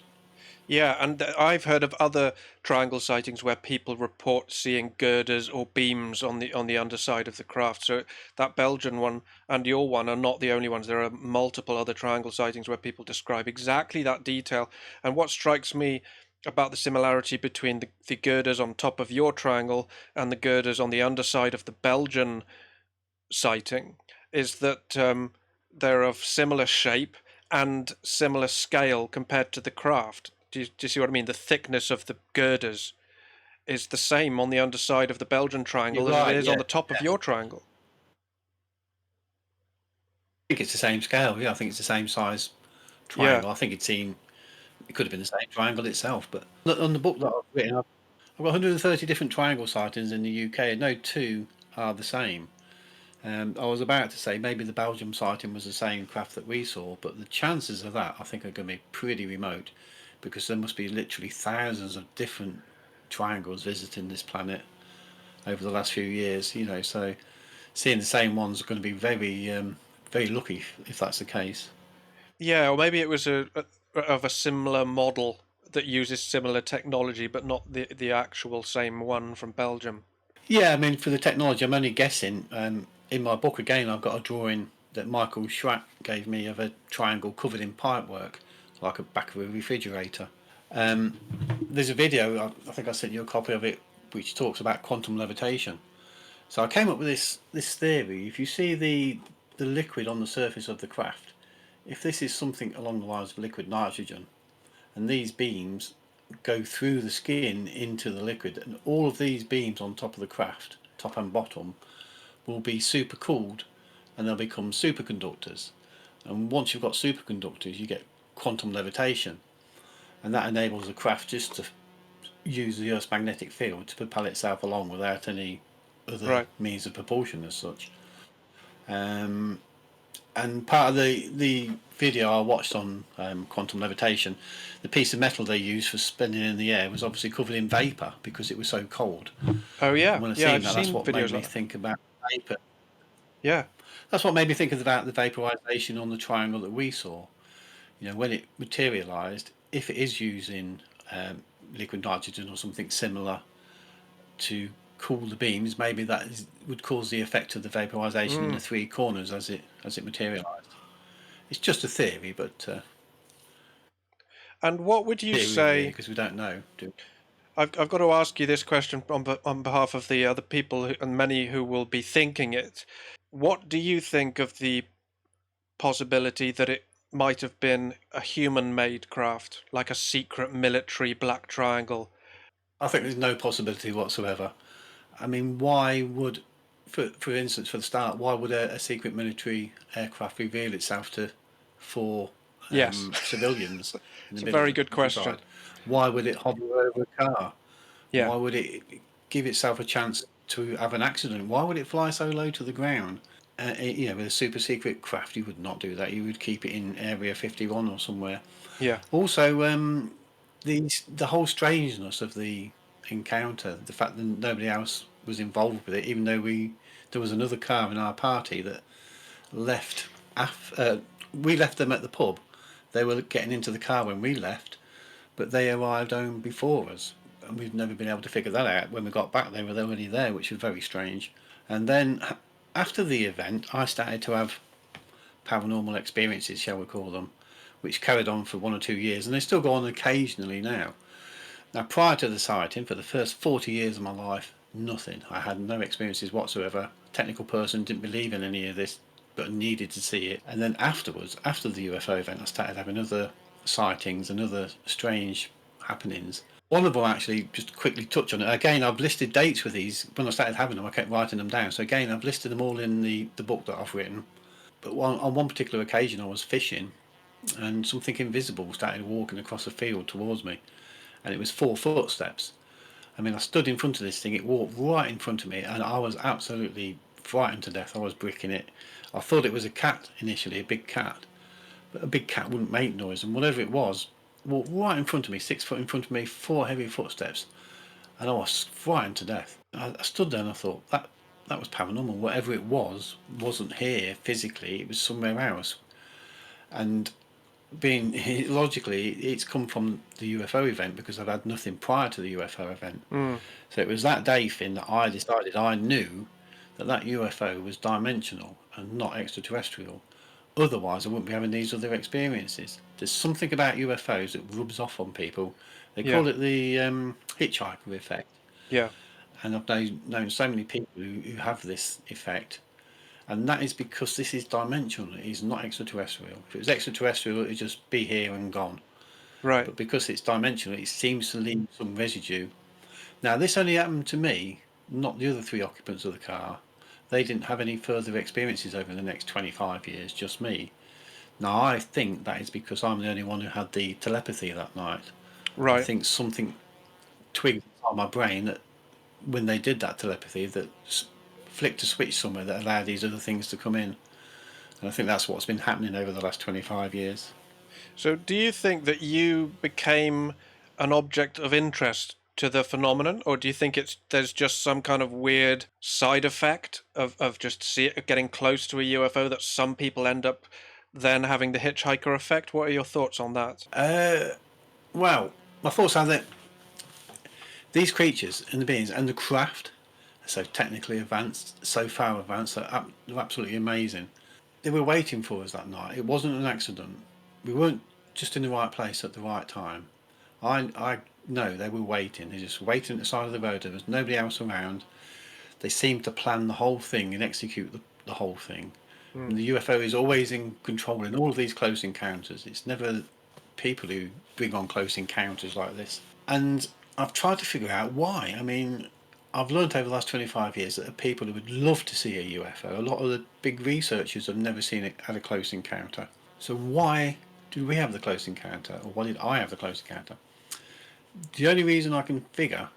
Yeah, and I've heard of other triangle sightings where people report seeing girders or beams on the underside of the craft. So that Belgian one and your one are not the only ones. There are multiple other triangle sightings where people describe exactly that detail. And what strikes me about the similarity between the girders on top of your triangle and the girders on the underside of the Belgian sighting is that they're of similar shape and similar scale compared to the craft. Do you see what I mean? The thickness of the girders is the same on the underside of the Belgian You're triangle as it right, is on yeah. the top of your triangle. I think it's the same scale. Yeah, I think it's the same size Yeah, triangle. I think it could have been the same triangle itself. But on the book that I've written, I've got 130 different triangle sightings in the UK, and no two are the same. I was about to say maybe the Belgium sighting was the same craft that we saw, but the chances of that I think are going to be pretty remote, because there must be literally thousands of different triangles visiting this planet over the last few years. So seeing the same ones are going to be very lucky if that's the case. yeah, or maybe it was of a similar model that uses similar technology, but not the actual same one from Belgium. Yeah, I mean, for the technology, I'm only guessing. In my book, again, I've got a drawing that Michael Schrack gave me of a triangle covered in pipework, like a back of a refrigerator. There's a video, I think I sent you a copy of it, which talks about quantum levitation. So I came up with this theory. If you see the liquid on the surface of the craft, if this is something along the lines of liquid nitrogen, and these beams go through the skin into the liquid, and all of these beams on top of the craft, top and bottom, will be super cooled, and they'll become superconductors. And once you've got superconductors, you get quantum levitation, and that enables the craft just to use the Earth's magnetic field to propel itself along without any other Right. means of propulsion as such. Um, and part of the video I watched on quantum levitation, the piece of metal they used for spinning in the air was obviously covered in vapor because it was so cold. Oh And yeah, when I yeah, seen I've that, that's seen what made videos me like that. think about vapor. Yeah, That's what made me think about the vaporization on the triangle that we saw. When it materialized, if it is using liquid nitrogen or something similar to cool the beams, maybe would cause the effect of the vaporization in the three corners as it materialized. It's just a theory, but and what would you theory really, say? because we don't know. I've got to ask you this question on behalf of the other people and many who will be thinking it. What do you think of the possibility that it might have been a human-made craft, like a secret military black triangle? I think there's no possibility whatsoever. I mean, why would, for instance, for the start, why would a secret military aircraft reveal itself to four Yes, civilians in the it's a middle of very the good question. countryside? Why would it hover over a car? Yeah, Why would it give itself a chance to have an accident? Why would it fly so low to the ground? With a super secret craft, you would not do that. You would keep it in Area 51 or somewhere. yeah, Also, the whole strangeness of the encounter, the fact that nobody else was involved with it, even though there was another car in our party that left. We left them at the pub. They were getting into the car when we left, but they arrived home before us, and we've never been able to figure that out. When we got back, they were already there, which was very strange. And then after the event, I started to have paranormal experiences, shall we call them, which carried on for 1 or 2 years, and they still go on occasionally now. Now, prior to the sighting, for the first 40 years of my life, nothing. I had no experiences whatsoever. Technical person, didn't believe in any of this, but needed to see it. And then afterwards, after the UFO event, I started having other sightings and other strange happenings. One of them, actually, just quickly touch on it. Again, I've listed dates for these. When I started having them, I kept writing them down. So again, I've listed them all in the book that I've written. But on one particular occasion, I was fishing, and something invisible started walking across a field towards me, and it was 4 footsteps. I mean, I stood in front of this thing, it walked right in front of me, and I was absolutely frightened to death. I was bricking it. I thought it was a cat initially, a big cat, but a big cat wouldn't make noise, and whatever it was walked right in front of me, 6 foot in front of me, 4 heavy footsteps, and I was frightened to death. I stood there and I thought, that was paranormal. Whatever it was wasn't here physically, it was somewhere else. And being logically, it's come from the UFO event because I've had nothing prior to the UFO event. mm, So it was that day, Finn, that I decided I knew that UFO was dimensional and not extraterrestrial. Otherwise, I wouldn't be having these other experiences. There's something about UFOs that rubs off on people. They yeah, call it the hitchhiker effect. yeah. And I've known so many people who have this effect. And that is because this is dimensional. It is not extraterrestrial. If it was extraterrestrial, it would just be here and gone. Right. But because it's dimensional, it seems to leave some residue. Now, this only happened to me, not the other 3 occupants of the car. They didn't have any further experiences over the next 25 years, just me. Now, I think that is because I'm the only one who had the telepathy that night. I Right. think something twigged inside my brain that when they did that telepathy, that flicked a switch somewhere that allowed these other things to come in. And I think that's what's been happening over the last 25 years. So, do you think that you became an object of interest to the phenomenon, or do you think there's just some kind of weird side effect of just getting close to a UFO that some people end up then having the hitchhiker effect? What are your thoughts on that? Well, my thoughts are that these creatures and the beings and the craft are so technically advanced, so far advanced, they're absolutely amazing. They were waiting for us that night. It wasn't an accident. We weren't just in the right place at the right time. I know they were waiting. They're just waiting at the side of the road. There was nobody else around. They seemed to plan the whole thing and execute the whole thing. Mm, And the UFO is always in control in all of these close encounters. It's never people who bring on close encounters like this. And I've tried to figure out why. I mean, I've learned over the last 25 years that there are people who would love to see a UFO. A lot of the big researchers have never seen it at a close encounter. So why did we have the close encounter, or why did I have the close encounter? The only reason I can figure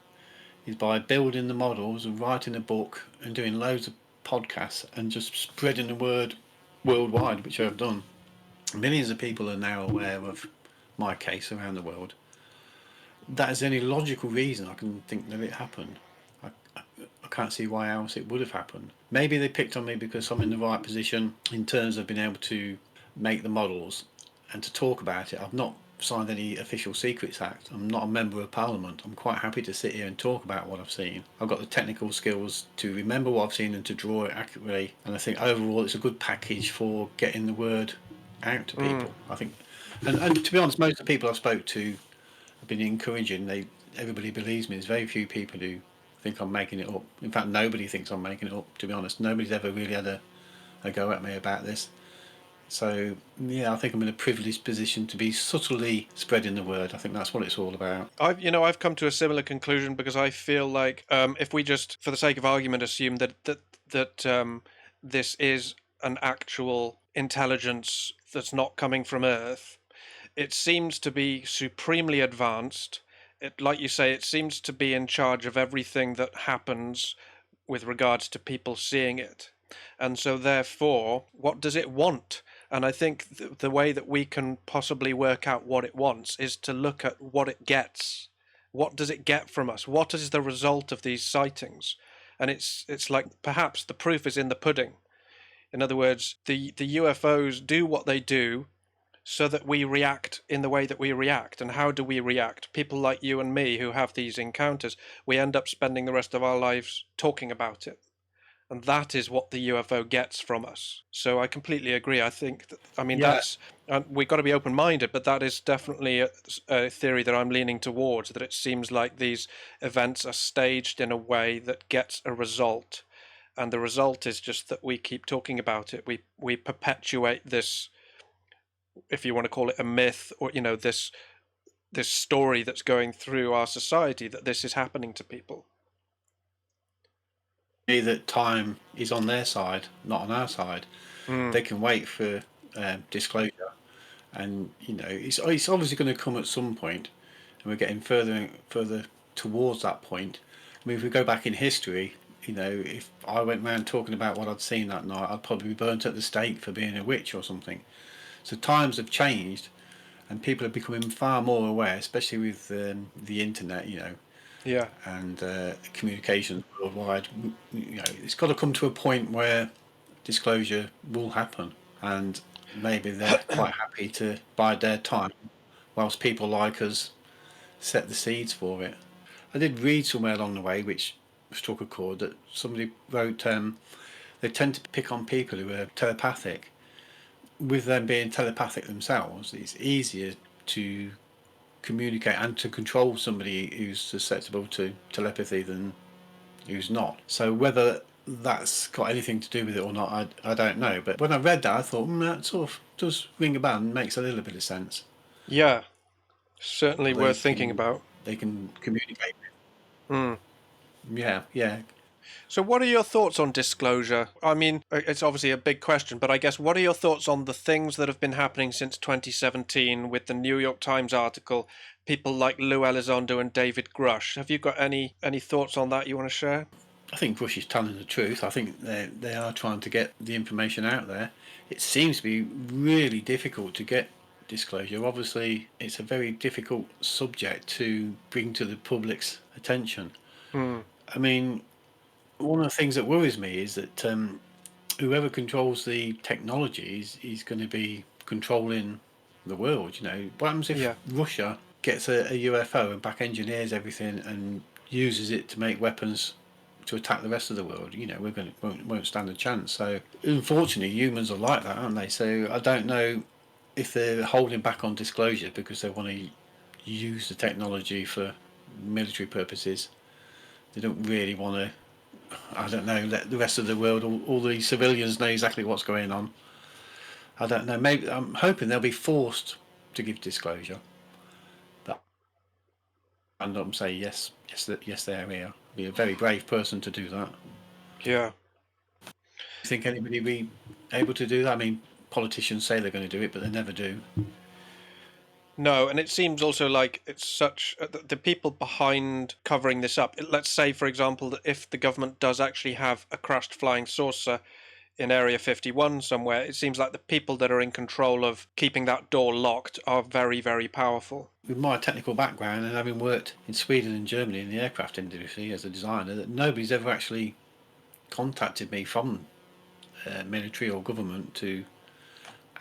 is by building the models and writing a book and doing loads of podcasts and just spreading the word worldwide, which I've done. Millions of people are now aware of my case around the world. That is the only logical reason I can think that it happened. I can't see why else it would have happened. Maybe they picked on me because I'm in the right position in terms of being able to make the models and to talk about it. I've not signed any official secrets act. I'm not a member of parliament. I'm quite happy to sit here and talk about what I've seen. I've got the technical skills to remember what I've seen and to draw it accurately, and I think overall it's a good package for getting the word out to mm, people. I think, and to be honest, most of the people I spoke to been encouraging. Everybody believes me. There's very few people who think I'm making it up. In fact, nobody thinks I'm making it up, to be honest. Nobody's ever really had a go at me about this. So, yeah, I think I'm in a privileged position to be subtly spreading the word. I think that's what it's all about. I've come to a similar conclusion because I feel like if we just, for the sake of argument, assume that this is an actual intelligence that's not coming from Earth, it seems to be supremely advanced. Like you say, it seems to be in charge of everything that happens with regards to people seeing it. And so, therefore, what does it want? And I think the way that we can possibly work out what it wants is to look at what it gets. What does it get from us? What is the result of these sightings? And it's like perhaps the proof is in the pudding. In other words, the UFOs do what they do so that we react in the way that we react. And how do we react? People like you and me who have these encounters, we end up spending the rest of our lives talking about it. And that is what the UFO gets from us. So I completely agree. I think that, I mean, Yeah, that's, we've got to be open minded, but that is definitely a theory that I'm leaning towards, that it seems like these events are staged in a way that gets a result. And the result is just that we keep talking about it. We perpetuate this, if you want to call it a myth, or this story that's going through our society, that this is happening to people. that time is on their side, not on our side. Mm, They can wait for disclosure, and it's obviously going to come at some point, and we're getting further and further towards that point. I mean, if we go back in history, if I went around talking about what I'd seen that night, I'd probably be burnt at the stake for being a witch or something. So times have changed, and people are becoming far more aware, especially with the internet, yeah. and communications worldwide. It's got to come to a point where disclosure will happen, and maybe they're quite happy to bide their time, whilst people like us set the seeds for it. I did read somewhere along the way, which struck a chord, that somebody wrote they tend to pick on people who are telepathic. With them being telepathic themselves, it's easier to communicate and to control somebody who's susceptible to telepathy than who's not. So whether that's got anything to do with it or not, I don't know. But when I read that, I thought, that sort of does ring a bell and makes a little bit of sense. Yeah, certainly They worth thinking can about. they can communicate. Mm. Yeah, yeah. So, what are your thoughts on disclosure? I mean, it's obviously a big question, but I guess what are your thoughts on the things that have been happening since 2017 with the New York Times article, people like Lou Elizondo and David Grush? Have you got any thoughts on that you want to share? I think Bush is telling the truth. I think they are trying to get the information out there. It seems to be really difficult to get disclosure. Obviously, it's a very difficult subject to bring to the public's attention. Hmm. I mean, one of the things that worries me is that whoever controls the technology is going to be controlling the world. What happens if Yeah. Russia gets a UFO and back engineers everything and uses it to make weapons to attack the rest of the world? We're going to won't stand a chance. So unfortunately, humans are like that, aren't they? So I don't know if they're holding back on disclosure because they want to use the technology for military purposes. They don't really want to, I don't know, let the rest of the world, all the civilians know exactly what's going on. I don't know. Maybe I'm hoping they'll be forced to give disclosure. But and up and say yes, yes, they're here. Be a very brave person to do that. Yeah. You think anybody be able to do that? I mean, politicians say they're going to do it, but they never do. No, and it seems also like it's such the people behind covering this up. Let's say, for example, that if the government does actually have a crashed flying saucer in Area 51 somewhere, it seems like the people that are in control of keeping that door locked are very, very powerful. With my technical background and having worked in Sweden and Germany in the aircraft industry as a designer, that nobody's ever actually contacted me from military or government to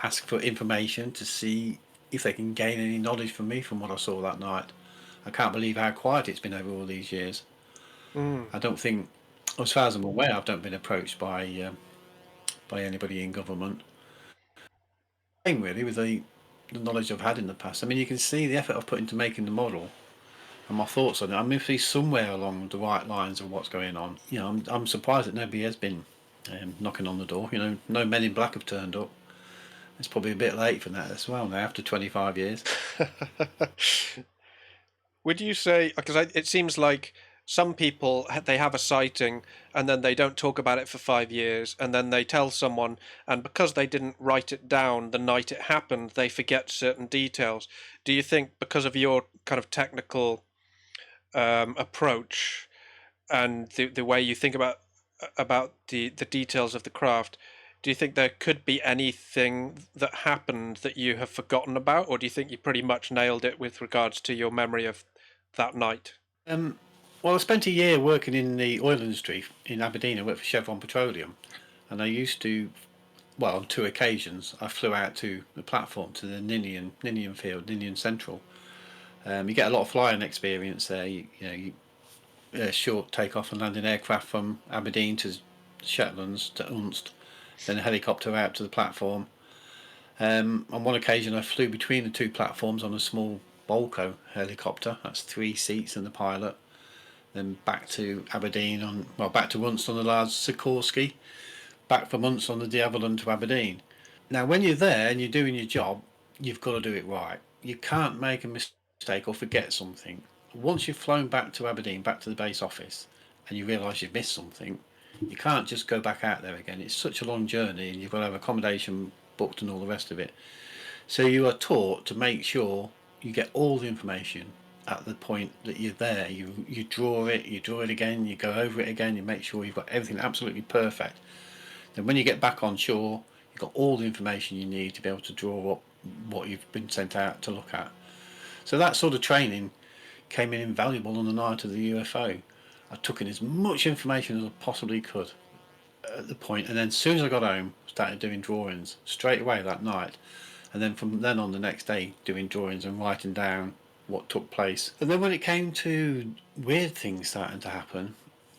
ask for information to see if they can gain any knowledge from me from what I saw that night. I can't believe how quiet it's been over all these years. Mm. I don't think, as far as I'm aware, I've not been approached by anybody in government. Same really with the knowledge I've had in the past. I mean, you can see the effort I've put into making the model. and my thoughts on it. I'm if he's somewhere along the right lines of what's going on. You know, I'm surprised that nobody has been knocking on the door. You know, no Men in Black have turned up. It's probably a bit late for that as well now, after 25 years. Would you say, because it seems like some people they have a sighting and then they don't talk about it for 5 years, and then they tell someone, and because they didn't write it down the night it happened, they forget certain details. Do you think because of your kind of technical approach and the way you think about the details of the craft, do you think there could be anything that happened that you have forgotten about, or do you think you pretty much nailed it with regards to your memory of that night? Um, well, I spent a year working in the oil industry in Aberdeen. I worked for Chevron Petroleum, and I used to, well, on 2 occasions, I flew out to the platform to the Ninian field, Ninian Central. You get a lot of flying experience there. Short takeoff and landing aircraft from Aberdeen to Shetlands to Unst, then a helicopter out to the platform. On one occasion, I flew between the 2 platforms on a small Bolco helicopter. That's 3 seats and the pilot. Then back to Aberdeen back to Unst on the large Sikorsky. Back from Unst on the de Havilland to Aberdeen. Now, when you're there and you're doing your job, you've got to do it right. You can't make a mistake or forget something. Once you've flown back to Aberdeen, back to the base office, and you realise you've missed something, you can't just go back out there again. It's such a long journey, and you've got to have accommodation booked and all the rest of it. So you are taught to make sure you get all the information at the point that you're there. You draw it again, you go over it again, you make sure you've got everything absolutely perfect. Then when you get back on shore, you've got all the information you need to be able to draw up what you've been sent out to look at. So that sort of training came in invaluable on the night of the UFO. I took in as much information as I possibly could at the point, and then as soon as I got home, started doing drawings straight away that night, and then from then on the next day doing drawings and writing down what took place. And then when it came to weird things starting to happen,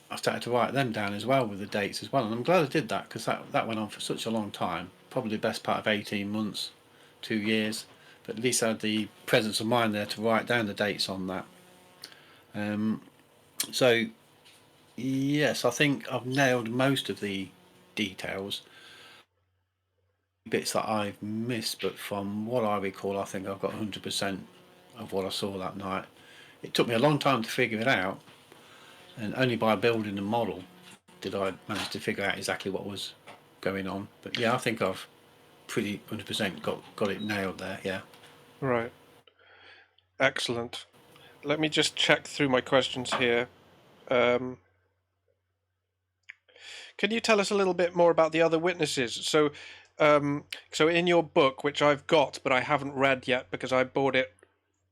I started to write them down as well with the dates as well, and I'm glad I did that because that went on for such a long time, probably the best part of 18 months, 2 years, but at least I had the presence of mind there to write down the dates on that. So yes, I think I've nailed most of the details. Bits that I've missed, but from what I recall, I think I've got 100% of what I saw that night. It took me a long time to figure it out, and only by building a model did I manage to figure out exactly what was going on. But yeah, I think I've pretty 100% got it nailed there. Yeah. Right. Excellent. Let me just check through my questions here. Um, can you tell us a little bit more about the other witnesses? So in your book, which I've got but I haven't read yet because I bought it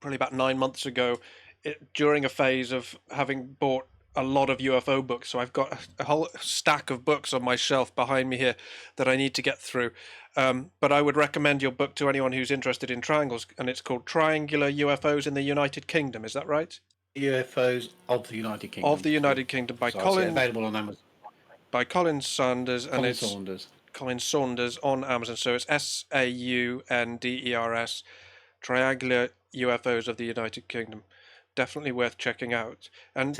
probably about 9 months ago, during a phase of having bought a lot of UFO books. So I've got a whole stack of books on my shelf behind me here that I need to get through. But I would recommend your book to anyone who's interested in triangles, and it's called Triangular UFOs in the United Kingdom. Is that right? UFOs of the United Of Kingdom. the United Kingdom by So it's available on Amazon. Colin Saunders, and Colin it's Saunders. Colin Saunders on Amazon. So it's Saunders, Triangular UFOs of the United Kingdom. Definitely worth checking out. And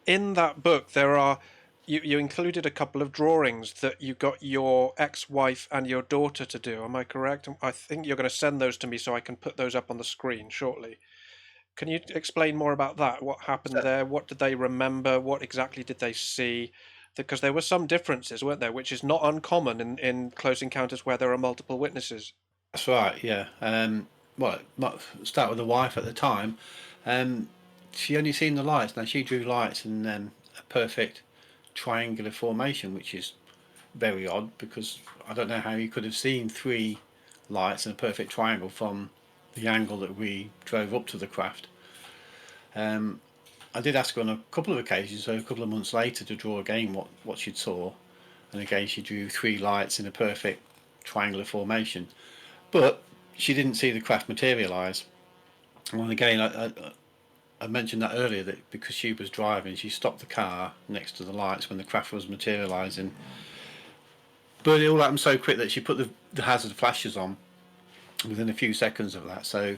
in that book, there are you included a couple of drawings that you got your ex-wife and your daughter to do. Am I correct? I think you're going to send those to me so I can put those up on the screen shortly. Can you explain more about that? What happened there? What did they remember? What exactly did they see? Because there were some differences, weren't there? Which is not uncommon in close encounters where there are multiple witnesses. That's right. Yeah. Well, start with the wife at the time. She only seen the lights. Now she drew lights in a perfect triangular formation, which is very odd because I don't know how you could have seen 3 lights in a perfect triangle from the angle that we drove up to the craft. I did ask her on a couple of occasions, so a couple of months later, to draw again what she saw, and again she drew 3 lights in a perfect triangular formation, but she didn't see the craft materialise. And again, I mentioned that earlier, that because she was driving, she stopped the car next to the lights when the craft was materialising. But it all happened so quick that she put the hazard flashes on within a few seconds of that. So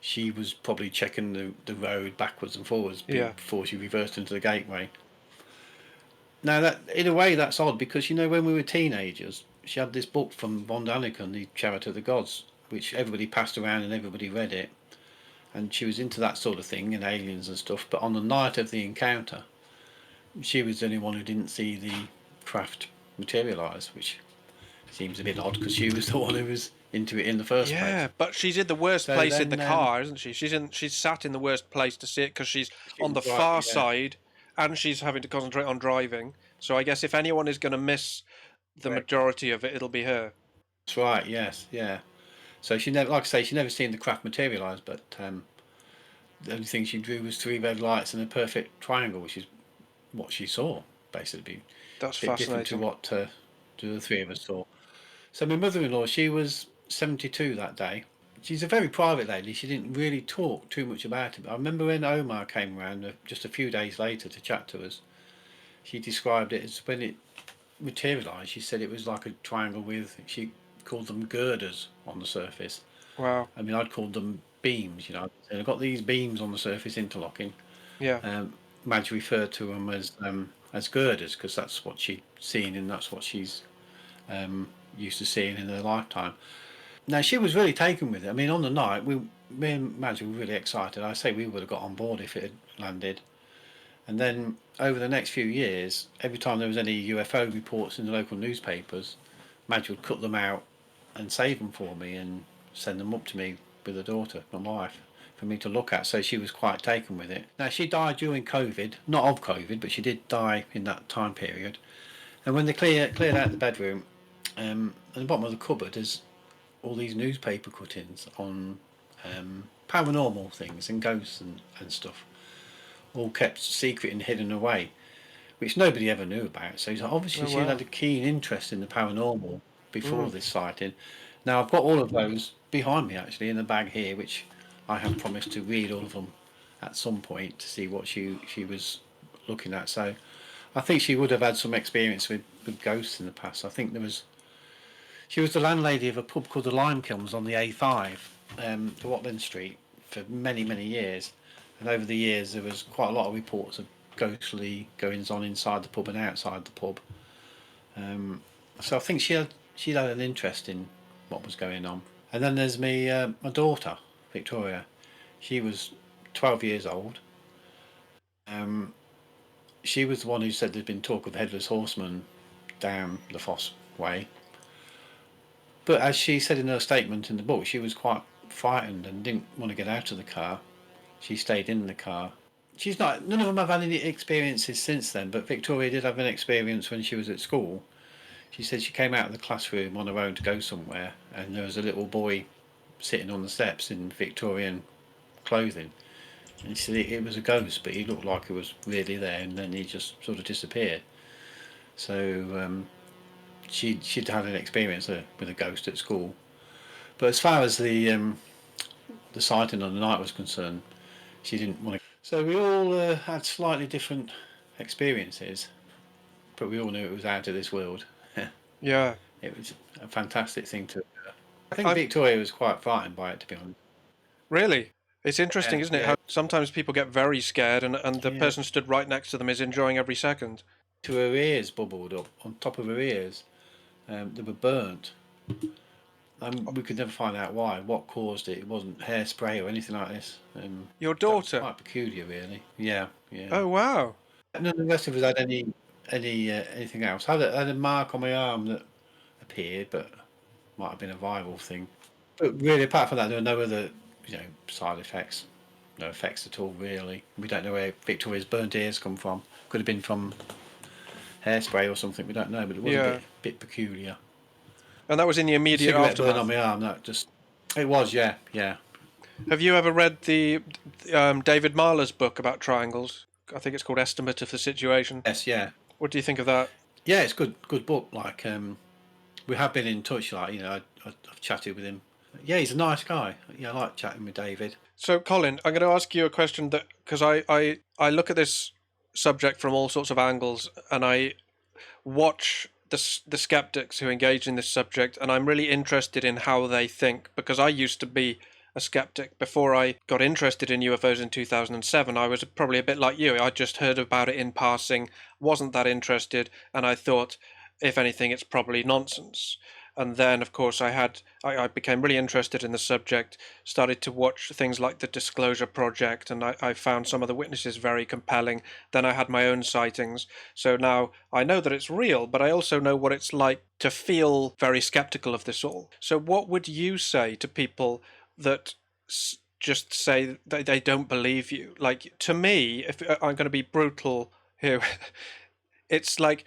she was probably checking the road backwards and forwards Yeah. before she reversed into the gateway. Now, that in a way, that's odd because, when we were teenagers, she had this book from von Daniken, The Chariot of the Gods, which everybody passed around and everybody read it. And she was into that sort of thing and aliens and stuff. But on the night of the encounter, she was the only one who didn't see the craft materialise, which seems a bit odd because she was the one who was into it in the first place. Yeah, but she's in the worst So place in the then, car, isn't she? She's sat in the worst place to see it because she's on the was right, far yeah. side, and she's having to concentrate on driving. So I guess if anyone is going to miss the majority of it, it'll be her. That's right. Yes. Yeah. So she never, like I say, she never seen the craft materialise. But the only thing she drew was 3 red lights and a perfect triangle, which is what she saw, basically. That's A bit different to fascinating. what the 3 of us saw. So my mother-in-law, she was 72 that day. She's a very private lady. She didn't really talk too much about it. But I remember when Omar came around just a few days later to chat to us, she described it as when it materialised, she said it was like a triangle with, she called them girders on the surface. Wow. I mean, I'd called them beams, And I've got these beams on the surface interlocking. Yeah. Madge referred to them as girders because that's what she'd seen and that's what she's used to seeing in her lifetime. Now, she was really taken with it. I mean, on the night, me and Madge were really excited. I say we would have got on board if it had landed. And then over the next few years, every time there was any UFO reports in the local newspapers, Madge would cut them out and save them for me and send them up to me with her daughter, my wife, for me to look at. So she was quite taken with it. Now, she died during COVID, not of COVID, but she did die in that time period. And when they cleared out the bedroom, at the bottom of the cupboard, there's all these newspaper cuttings on paranormal things and ghosts and stuff, all kept secret and hidden away, which nobody ever knew about. So obviously she had a keen interest in the paranormal before this sighting. Now, I've got all of those behind me actually in the bag here, which I have promised to read all of them at some point to see what she was looking at. So I think she would have had some experience with ghosts in the past. I think she was the landlady of a pub called the Lime Kilns on the A5, to Watling Street, for many, many years. And over the years, there was quite a lot of reports of ghostly goings on inside the pub and outside the pub. So I think she'd had an interest in what was going on. And then there's my daughter, Victoria. She was 12 years old. She was the one who said there'd been talk of headless horsemen down the Foss Way. But as she said in her statement in the book, she was quite frightened and didn't want to get out of the car. She stayed in the car. None of them have had any experiences since then, but Victoria did have an experience when she was at school. She said she came out of the classroom on her own to go somewhere, and there was a little boy sitting on the steps in Victorian clothing. And she said it was a ghost, but he looked like he was really there, and then he just sort of disappeared. So she'd had an experience with a ghost at school. But as far as the sighting on the night was concerned, she didn't want to. So we all had slightly different experiences, but we all knew it was out of this world. Yeah. It was a fantastic thing to occur. I think Victoria was quite frightened by it, to be honest. Really? It's interesting, isn't it? Yeah. How sometimes people get very scared and the person stood right next to them is enjoying every second. To her ears bubbled up, on top of her ears. They were burnt. We could never find out why, what caused it. It wasn't hairspray or anything like this. Your daughter? Quite peculiar, really. Yeah. Oh, wow. None of the rest of us had anything else. I had a mark on my arm that appeared, but might have been a viral thing. But really, apart from that, there were no other, side effects. No effects at all, really. We don't know where Victoria's burnt ears come from. Could have been from hairspray or something. We don't know, but it was a bit peculiar. And that was in the immediate aftermath. Burn on my arm. It was, yeah. Have you ever read the David Marler's book about triangles? I think it's called Estimate of the Situation. Yes, yeah. What do you think of that? Yeah, it's good book. Like, we have been in touch. Like, I've chatted with him. Yeah, he's a nice guy. Yeah, I like chatting with David. So, Colin, I'm going to ask you a question that because I look at this subject from all sorts of angles, and I watch the skeptics who engage in this subject, and I'm really interested in how they think, because I used to be a skeptic. Before I got interested in UFOs in 2007, I was probably a bit like you. I just heard about it in passing, wasn't that interested, and I thought, if anything, it's probably nonsense. And then, of course, I became really interested in the subject, started to watch things like the Disclosure Project, and I found some of the witnesses very compelling. Then I had my own sightings. So now I know that it's real, but I also know what it's like to feel very skeptical of this all. So what would you say to people that just say they don't believe you? Like, to me, if I'm going to be brutal here, it's like,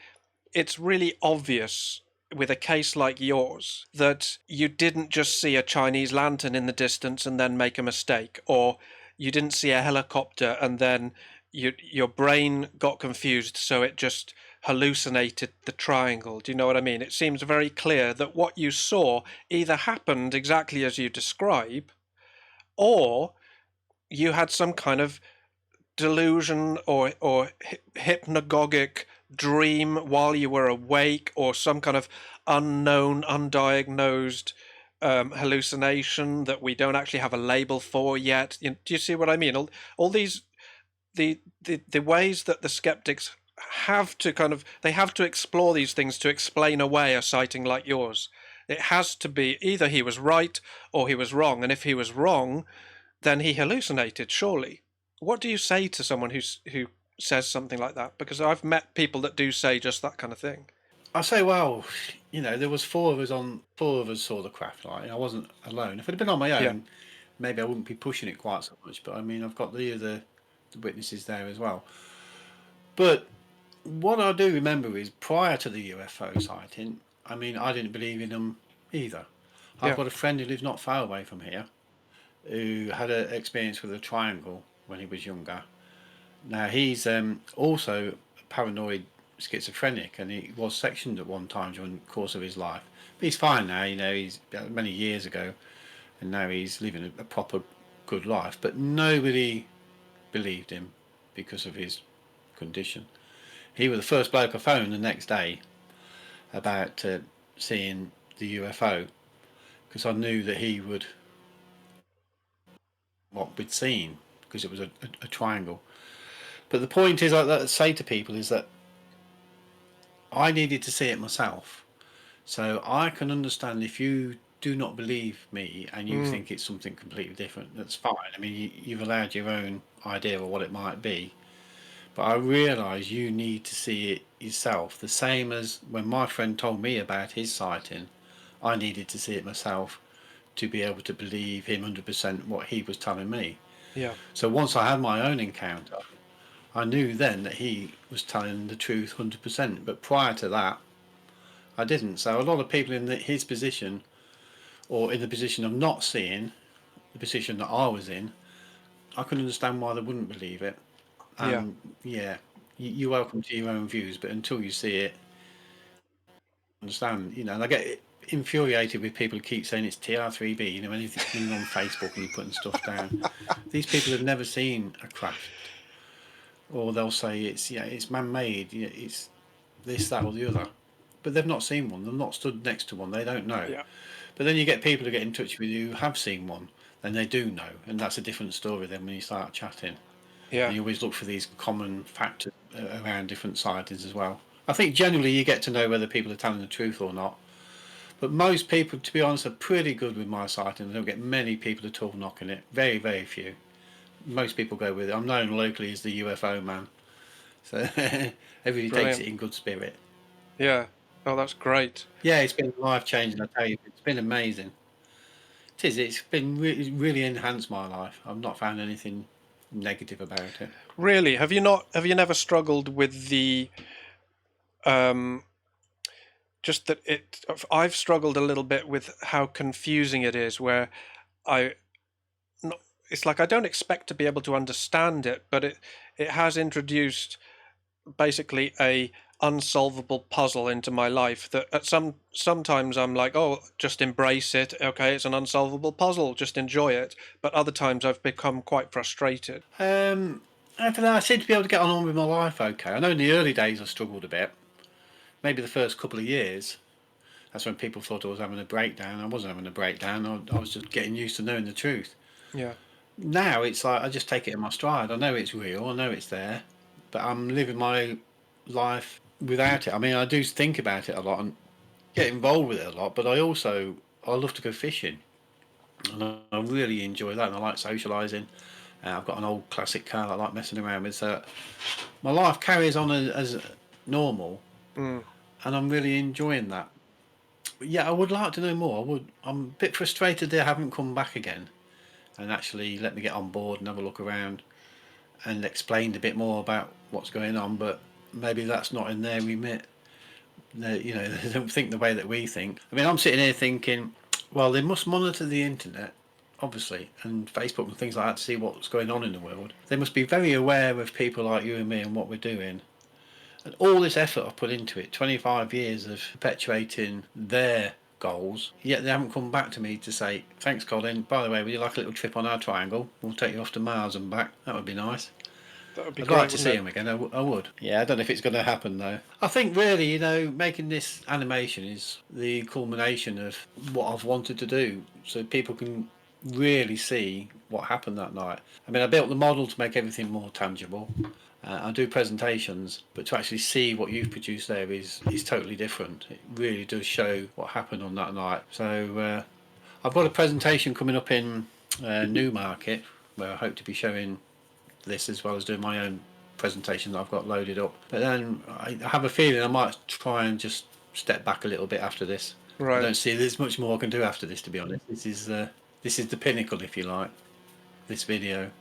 it's really obvious with a case like yours that you didn't just see a Chinese lantern in the distance and then make a mistake, or you didn't see a helicopter and then your brain got confused, so it just hallucinated the triangle. Do you know what I mean? It seems very clear that what you saw either happened exactly as you describe, or you had some kind of delusion or hypnagogic dream while you were awake, or some kind of unknown, undiagnosed hallucination that we don't actually have a label for yet. Do you see what I mean? All these the ways that the skeptics have to they have to explore these things to explain away a sighting like yours. It has to be either he was right or he was wrong, and if he was wrong, then he hallucinated, surely. What do you say to someone who says something like that? Because I've met people that do say just that kind of thing. I say, well, there was four of us saw the craft. Like, I wasn't alone. If it had been on my Yeah, own, maybe I wouldn't be pushing it quite so much. But I mean, I've got the other witnesses there as well. But what I do remember is prior to the UFO sighting, I mean, I didn't believe in them either. I've yeah, got a friend who lives not far away from here who had an experience with a triangle when he was younger. Now he's also paranoid schizophrenic, and he was sectioned at one time during the course of his life. But he's fine now. He's many years ago, and now he's living a proper good life. But nobody believed him because of his condition. He was the first bloke I phoned the next day about seeing the UFO, because I knew that he would what we'd seen, because it was a triangle. But the point is, I say to people, is that I needed to see it myself. So I can understand if you do not believe me and you mm, think it's something completely different. That's fine. I mean, you've allowed your own idea of what it might be. But I realise you need to see it yourself. The same as when my friend told me about his sighting, I needed to see it myself to be able to believe him 100% what he was telling me. yeah, So once I had my own encounter, I knew then that he was telling the truth 100%. But prior to that, I didn't. So a lot of people in his position, or in the position of not seeing the position that I was in, I can understand why they wouldn't believe it. yeah. And yeah, you're welcome to your own views, but until you see it, understand. And I get infuriated with people who keep saying it's TR3B. Anything when you're on Facebook and you're putting stuff down. These people have never seen a craft, or they'll say it's man-made. It's this, that, or the other, but they've not seen one. They've not stood next to one. They don't know. Yeah, But then you get people who get in touch with you who have seen one, and they do know, and that's a different story. Then when you start chatting, yeah, and you always look for these common factors around different sightings as well. I think generally you get to know whether people are telling the truth or not. But most people, to be honest, are pretty good with my sighting. I don't get many people at all knocking it. Very, very few. Most people go with it. I'm known locally as the UFO man, so everybody takes brilliant. it in good spirit. Yeah. Oh, that's great. Yeah, it's been life changing. I tell you, it's been amazing. It is. It's been really enhanced my life. I've not found anything negative about it. Really, have you never struggled with the um just that it I've struggled a little bit with how confusing it is, where I not, it's like I don't expect to be able to understand it, but it has introduced basically a unsolvable puzzle into my life that at sometimes I'm like, oh, just embrace it. Okay, it's an unsolvable puzzle, just enjoy it. But other times I've become quite frustrated. I don't know. I seem to be able to get on with my life okay. I know in the early days I struggled a bit. Maybe the first couple of years. That's when people thought I was having a breakdown. I wasn't having a breakdown. I was just getting used to knowing the truth. Yeah. Now it's like I just take it in my stride. I know it's real. I know it's there, but I'm living my life without it. I mean, I do think about it a lot and get involved with it a lot, but I love to go fishing, and I really enjoy that. And I like socialising. I've got an old classic car that I like messing around with. So my life carries on as normal, Mm. and I'm really enjoying that. But yeah, I would like to know more. I'm a bit frustrated they haven't come back again and actually let me get on board and have a look around and explained a bit more about what's going on. But maybe that's not in their remit. They don't think the way that we think. I mean, I'm sitting here thinking, well, they must monitor the internet, obviously, and Facebook and things like that to see what's going on in the world. They must be very aware of people like you and me and what we're doing. And all this effort I've put into it, 25 years of perpetuating their goals, yet they haven't come back to me to say, thanks, Colin. By the way, would you like a little trip on our triangle? We'll take you off to Mars and back. That would be nice. That would be I'd like great, to wouldn't see it? him again. I would. Yeah, I don't know if it's going to happen though. I think really, making this animation is the culmination of what I've wanted to do, so people can really see what happened that night. I mean, I built the model to make everything more tangible. I do presentations, but to actually see what you've produced there is totally different. It really does show what happened on that night. So I've got a presentation coming up in Newmarket where I hope to be showing this as well as doing my own presentation that I've got loaded up. But then I have a feeling I might try and just step back a little bit after this. I Right. don't see there's much more I can do after this, to be honest. This is the pinnacle, if you like. This video.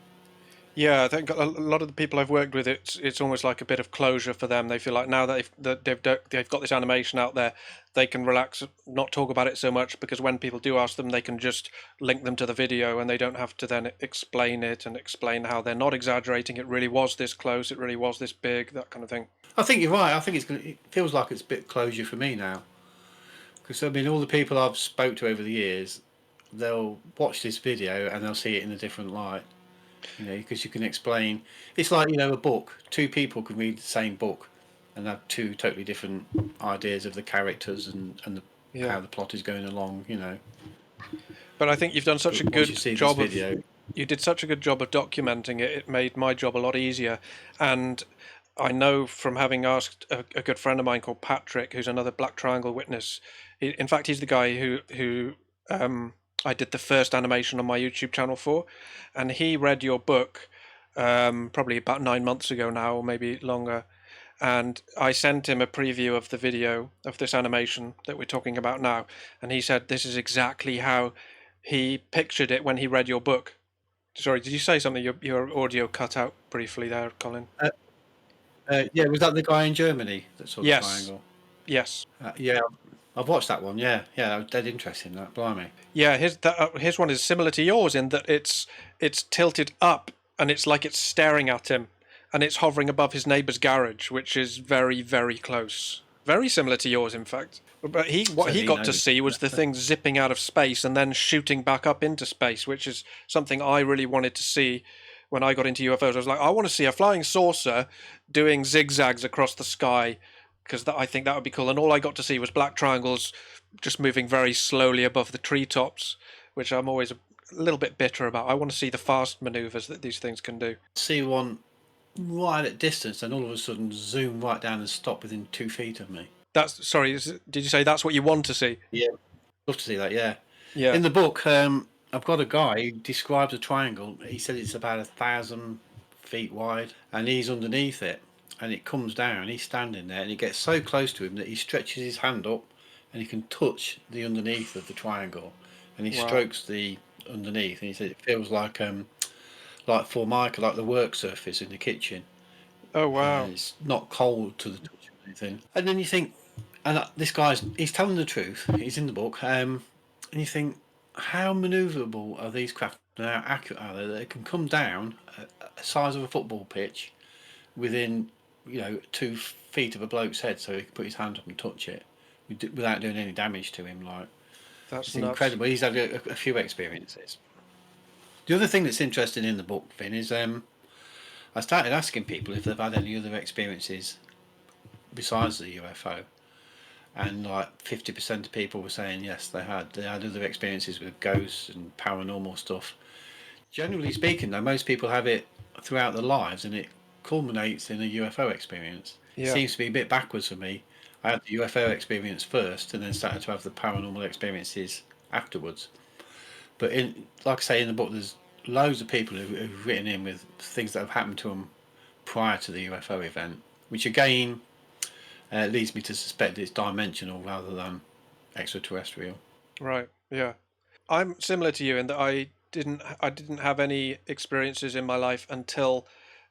Yeah, I think a lot of the people I've worked with, it's almost like a bit of closure for them. They feel like now they've got this animation out there, they can relax, not talk about it so much, because when people do ask them, they can just link them to the video, and they don't have to then explain it and explain how they're not exaggerating. It really was this close. It really was this big. That kind of thing. I think you're right. I think it feels like it's a bit closure for me now. Because I mean, all the people I've spoke to over the years, they'll watch this video and they'll see it in a different light. Because you can explain. It's like a book. Two people can read the same book, and have two totally different ideas of the characters and Yeah. how the plot is going along. But I think you've done such a But once you good see this job of video, you did such a good job of documenting it. It made my job a lot easier. And I know from having asked a good friend of mine called Patrick, who's another Black Triangle witness. In fact, he's the guy who I did the first animation on my YouTube channel for, and he read your book probably about 9 months ago now, or maybe longer. And I sent him a preview of the video of this animation that we're talking about now, and he said this is exactly how he pictured it when he read your book. Sorry, did you say something? Your audio cut out briefly there, Colin. uh, yeah, was that the guy in Germany that saw the Yes, triangle? yes, Yeah, I've watched that one. Yeah, that was dead interesting. That, blimey. yeah. His one is similar to yours in that it's tilted up and it's like it's staring at him, and it's hovering above his neighbour's garage, which is very very close. Very similar to yours, in fact. But what So he he got to knows. see was the thing zipping out of space and then shooting back up into space, which is something I really wanted to see when I got into UFOs. I was like, I want to see a flying saucer doing zigzags across the sky, because I think that would be cool. And all I got to see was black triangles just moving very slowly above the treetops, which I'm always a little bit bitter about. I want to see the fast maneuvers that these things can do. See one right at distance, and all of a sudden zoom right down and stop within 2 feet of me. That's sorry. Did you say that's what you want to see? Yeah, love to see that. Yeah, Yeah. in the book, I've got a guy who describes a triangle. He said it's about 1,000 feet wide, and he's underneath it, and it comes down. He's standing there, and it gets so close to him that he stretches his hand up, and he can touch the underneath of the triangle, and he Wow. strokes the underneath, and he said it feels like formica, like the work surface in the kitchen. Oh wow. It's not cold to the touch or anything. And then you think, and this he's telling the truth. He's in the book, and you think, how manoeuvrable are these craft? And how accurate are they? They can come down a size of a football pitch within 2 feet of a bloke's head, so he can put his hand up and touch it without doing any damage to him. Like, That's it's nuts. incredible. He's had a few experiences. The other thing that's interesting in the book, Finn, is I started asking people if they've had any other experiences besides the UFO, and like 50% of people were saying yes, they had other experiences with ghosts and paranormal stuff. Generally speaking, though, most people have it throughout their lives, and it culminates in a UFO experience. It Yeah. seems to be a bit backwards for me. I had the UFO experience first, and then started to have the paranormal experiences afterwards. But like I say in the book, there's loads of people who've written in with things that have happened to them prior to the UFO event, which again leads me to suspect it's dimensional rather than extraterrestrial. Right. Yeah. I'm similar to you in that I didn't have any experiences in my life until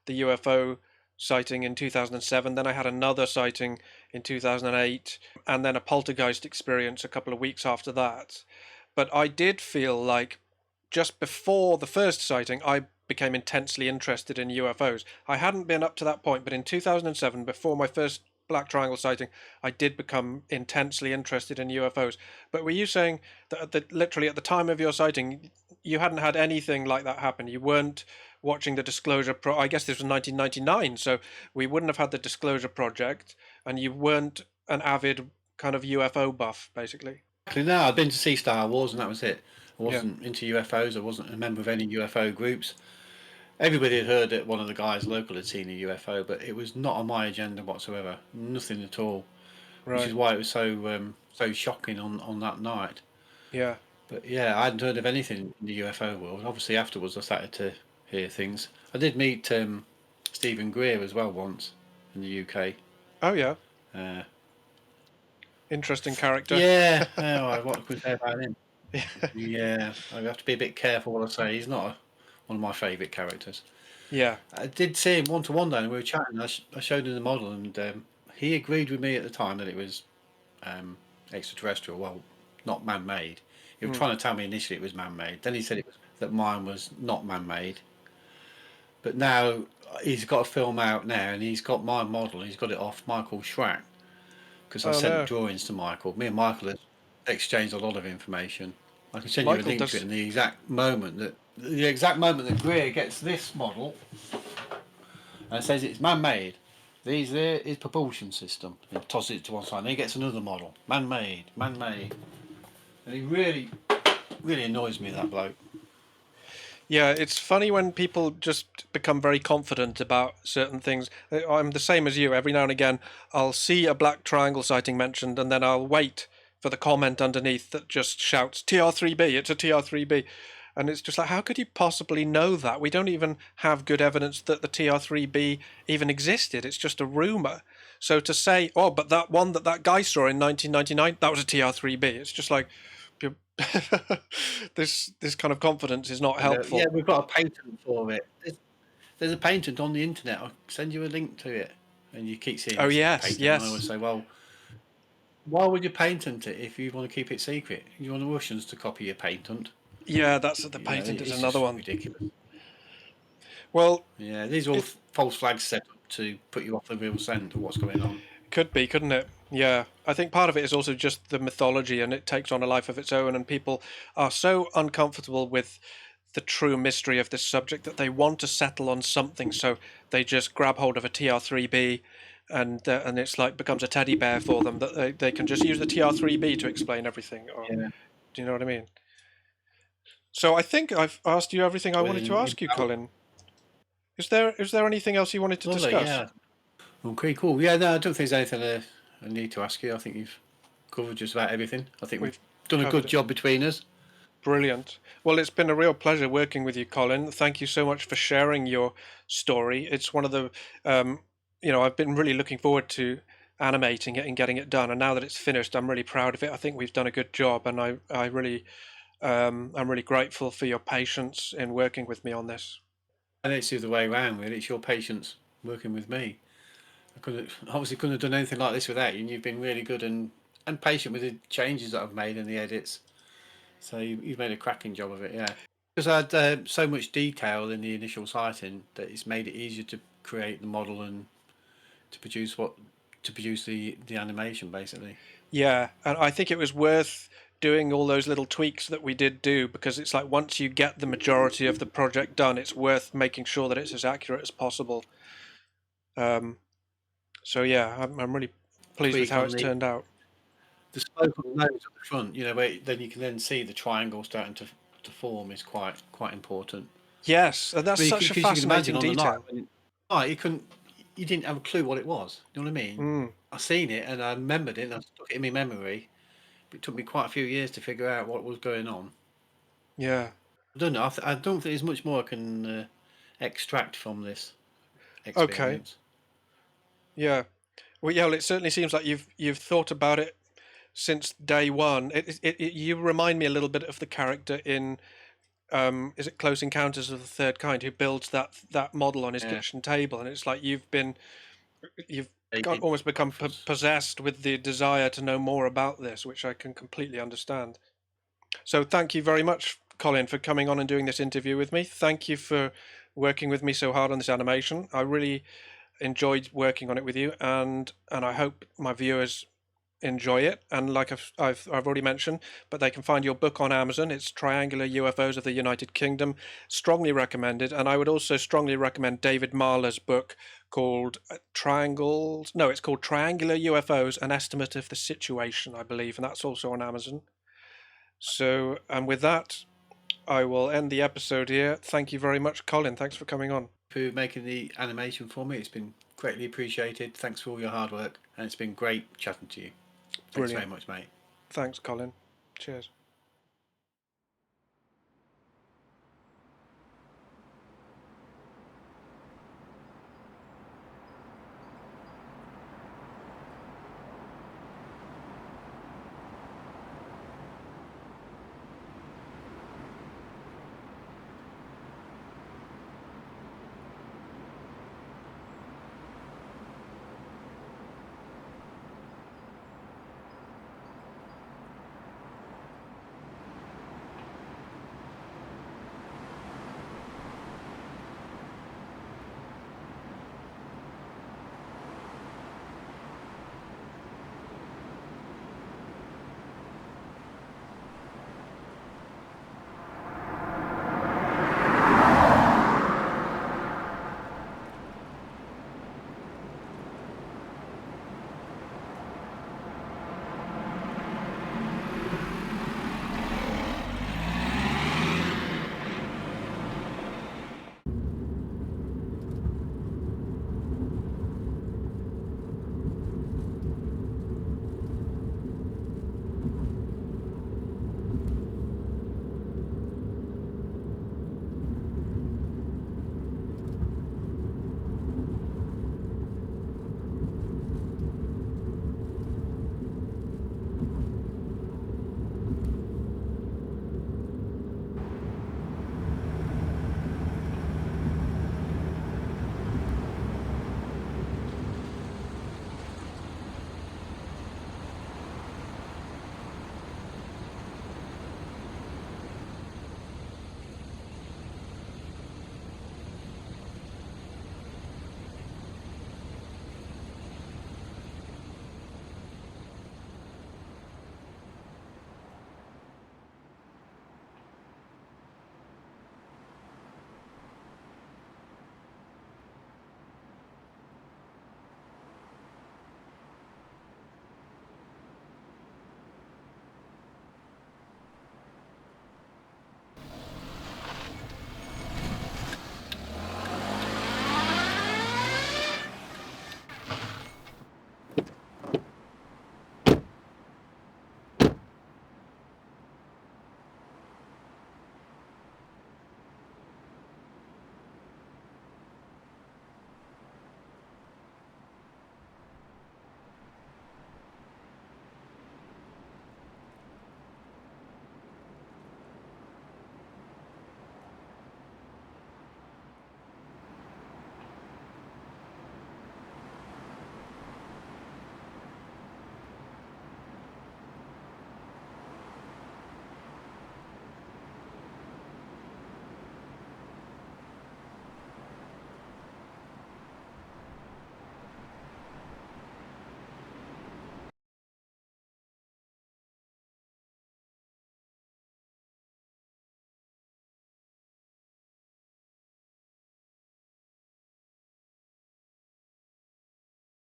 the UFO sighting in 2007. Then I had another sighting in 2008, and then a poltergeist experience a couple of weeks after that. But I did feel like just before the first sighting, I became intensely interested in UFOs. I hadn't been up to that point, but in 2007, before my first Black Triangle sighting, I did become intensely interested in UFOs. But were you saying that literally at the time of your sighting, you hadn't had anything like that happen? You weren't watching the Disclosure I guess this was 1999, so we wouldn't have had the Disclosure Project, and you weren't an avid kind of UFO buff, basically. Actually, no, I'd been to see Star Wars, and that was it. I Yeah. wasn't into UFOs. I wasn't a member of any UFO groups. Everybody had heard that one of the guys local had seen a UFO, but it was not on my agenda whatsoever. Nothing at all. Which is Right. why it was so shocking on that night. Yeah. But yeah, I hadn't heard of anything in the UFO world. Obviously, afterwards I started to hear things. I did meet Stephen Greer as well once in the UK. Oh yeah. Uh, Interesting character. yeah, what could we say about him? Yeah, I have to be a bit careful what I say. He's not one of my favourite characters. Yeah. I did see him one to one, and we were chatting. I showed him the model, and he agreed with me at the time that it was extraterrestrial. Well, not man-made. He was Mm. trying to tell me initially it was man-made. Then he said that mine was not man-made. But now he's got a film out now, and he's got my model. He's got it off Michael Schrack because I Oh sent no. drawings to Michael. Me and Michael have exchanged a lot of information. I can send you a Michael link to it. does. And the exact moment that Greer gets this model and says it's man-made. These there is propulsion system. He tosses it to one side. And he gets another model, man-made, man-made, and he really, really annoys me, that bloke. Yeah, it's funny when people just become very confident about certain things. I'm the same as you. Every now and again, I'll see a black triangle sighting mentioned, and then I'll wait for the comment underneath that just shouts TR3B. It's a TR3B, and it's just like, how could you possibly know that? We don't even have good evidence that the TR3B even existed. It's just a rumor. So to say, oh, but that one that guy saw in 1999, that was a TR3B. It's just like, this kind of confidence is not Yeah, helpful. we've got a patent for it. There's a patent on the internet. I'll send you a link to it, and you keep seeing Oh this yes, patent. And I always yes, say, well, why would you patent it if you want to keep it secret? You want the Russians to copy your patent? yeah. That's the You know, patent is it's another just one. ridiculous. Well, Yeah, these are all it false flags set up to put you off the real scent of what's going on. could be, couldn't it? Yeah, I think part of it is also just the mythology, and it takes on a life of its own. And people are so uncomfortable with the true mystery of this subject that they want to settle on something, so they just grab hold of a TR3B, and it's like becomes a teddy bear for them that they can just use the TR3B to explain everything. Or Yeah. do you know what I mean? So I think I've asked you everything I wanted to In ask you, Colin. Is there anything else you wanted to Lovely, discuss? yeah. Okay, cool. Yeah, no, I don't think there's anything I need to ask you. I think you've covered just about everything. I think we've We've done a covered good it. job between us. Brilliant. Well, it's been a real pleasure working with you, Colin. Thank you so much for sharing your story. It's one of the, I've been really looking forward to animating it and getting it done. And now that it's finished, I'm really proud of it. I think we've done a good job, and I really, I'm really grateful for your patience in working with me on this. And it's the other way around, really. It's your patience working with me. Obviously couldn't have done anything like this without you, and you've been really good and patient with the changes that I've made and the edits. So you've made a cracking job of it, yeah. Because I had so much detail in the initial sighting that it's made it easier to create the model and to produce the animation basically. Yeah, and I think it was worth doing all those little tweaks that we did do, because it's like once you get the majority of the project done, it's worth making sure that it's as accurate as possible. Um, so yeah, I'm really pleased with Tweak how on it's turned out. the slope of the nose at the front, where then you can then see the triangle starting to form is quite important. Yes, and that's I mean, such a because you can imagine fascinating on the night detail. when you didn't have a clue what it was. You know what I mean? Mm, I seen it and I remembered it and I stuck it in my memory. But it took me quite a few years to figure out what was going on. yeah. I don't know. I don't think there's much more I can extract from this Okay. experience. Yeah. Well, yeah. Well, it certainly seems like you've thought about it since day one. You remind me a little bit of the character in is it Close Encounters of the Third Kind, who builds that model on his Yeah, kitchen table, and it's like you've got it, almost become was possessed with the desire to know more about this, which I can completely understand. So thank you very much, Colin, for coming on and doing this interview with me. Thank you for working with me so hard on this animation. I really enjoyed working on it with you, and I hope my viewers enjoy it. And like I've already mentioned, but they can find your book on Amazon. It's Triangular UFOs of the United Kingdom. Strongly recommended. And I would also strongly recommend David Marler's book called Triangles. No, it's called Triangular UFOs: An Estimate of the Situation, I believe, and that's also on Amazon. So, and with that, I will end the episode here. Thank you very much, Colin. Thanks for coming on. for making the animation for me. It's been greatly appreciated. Thanks for all your hard work, and it's been great chatting to you. Thanks very Brilliant. much, mate. Thanks, Colin. Cheers.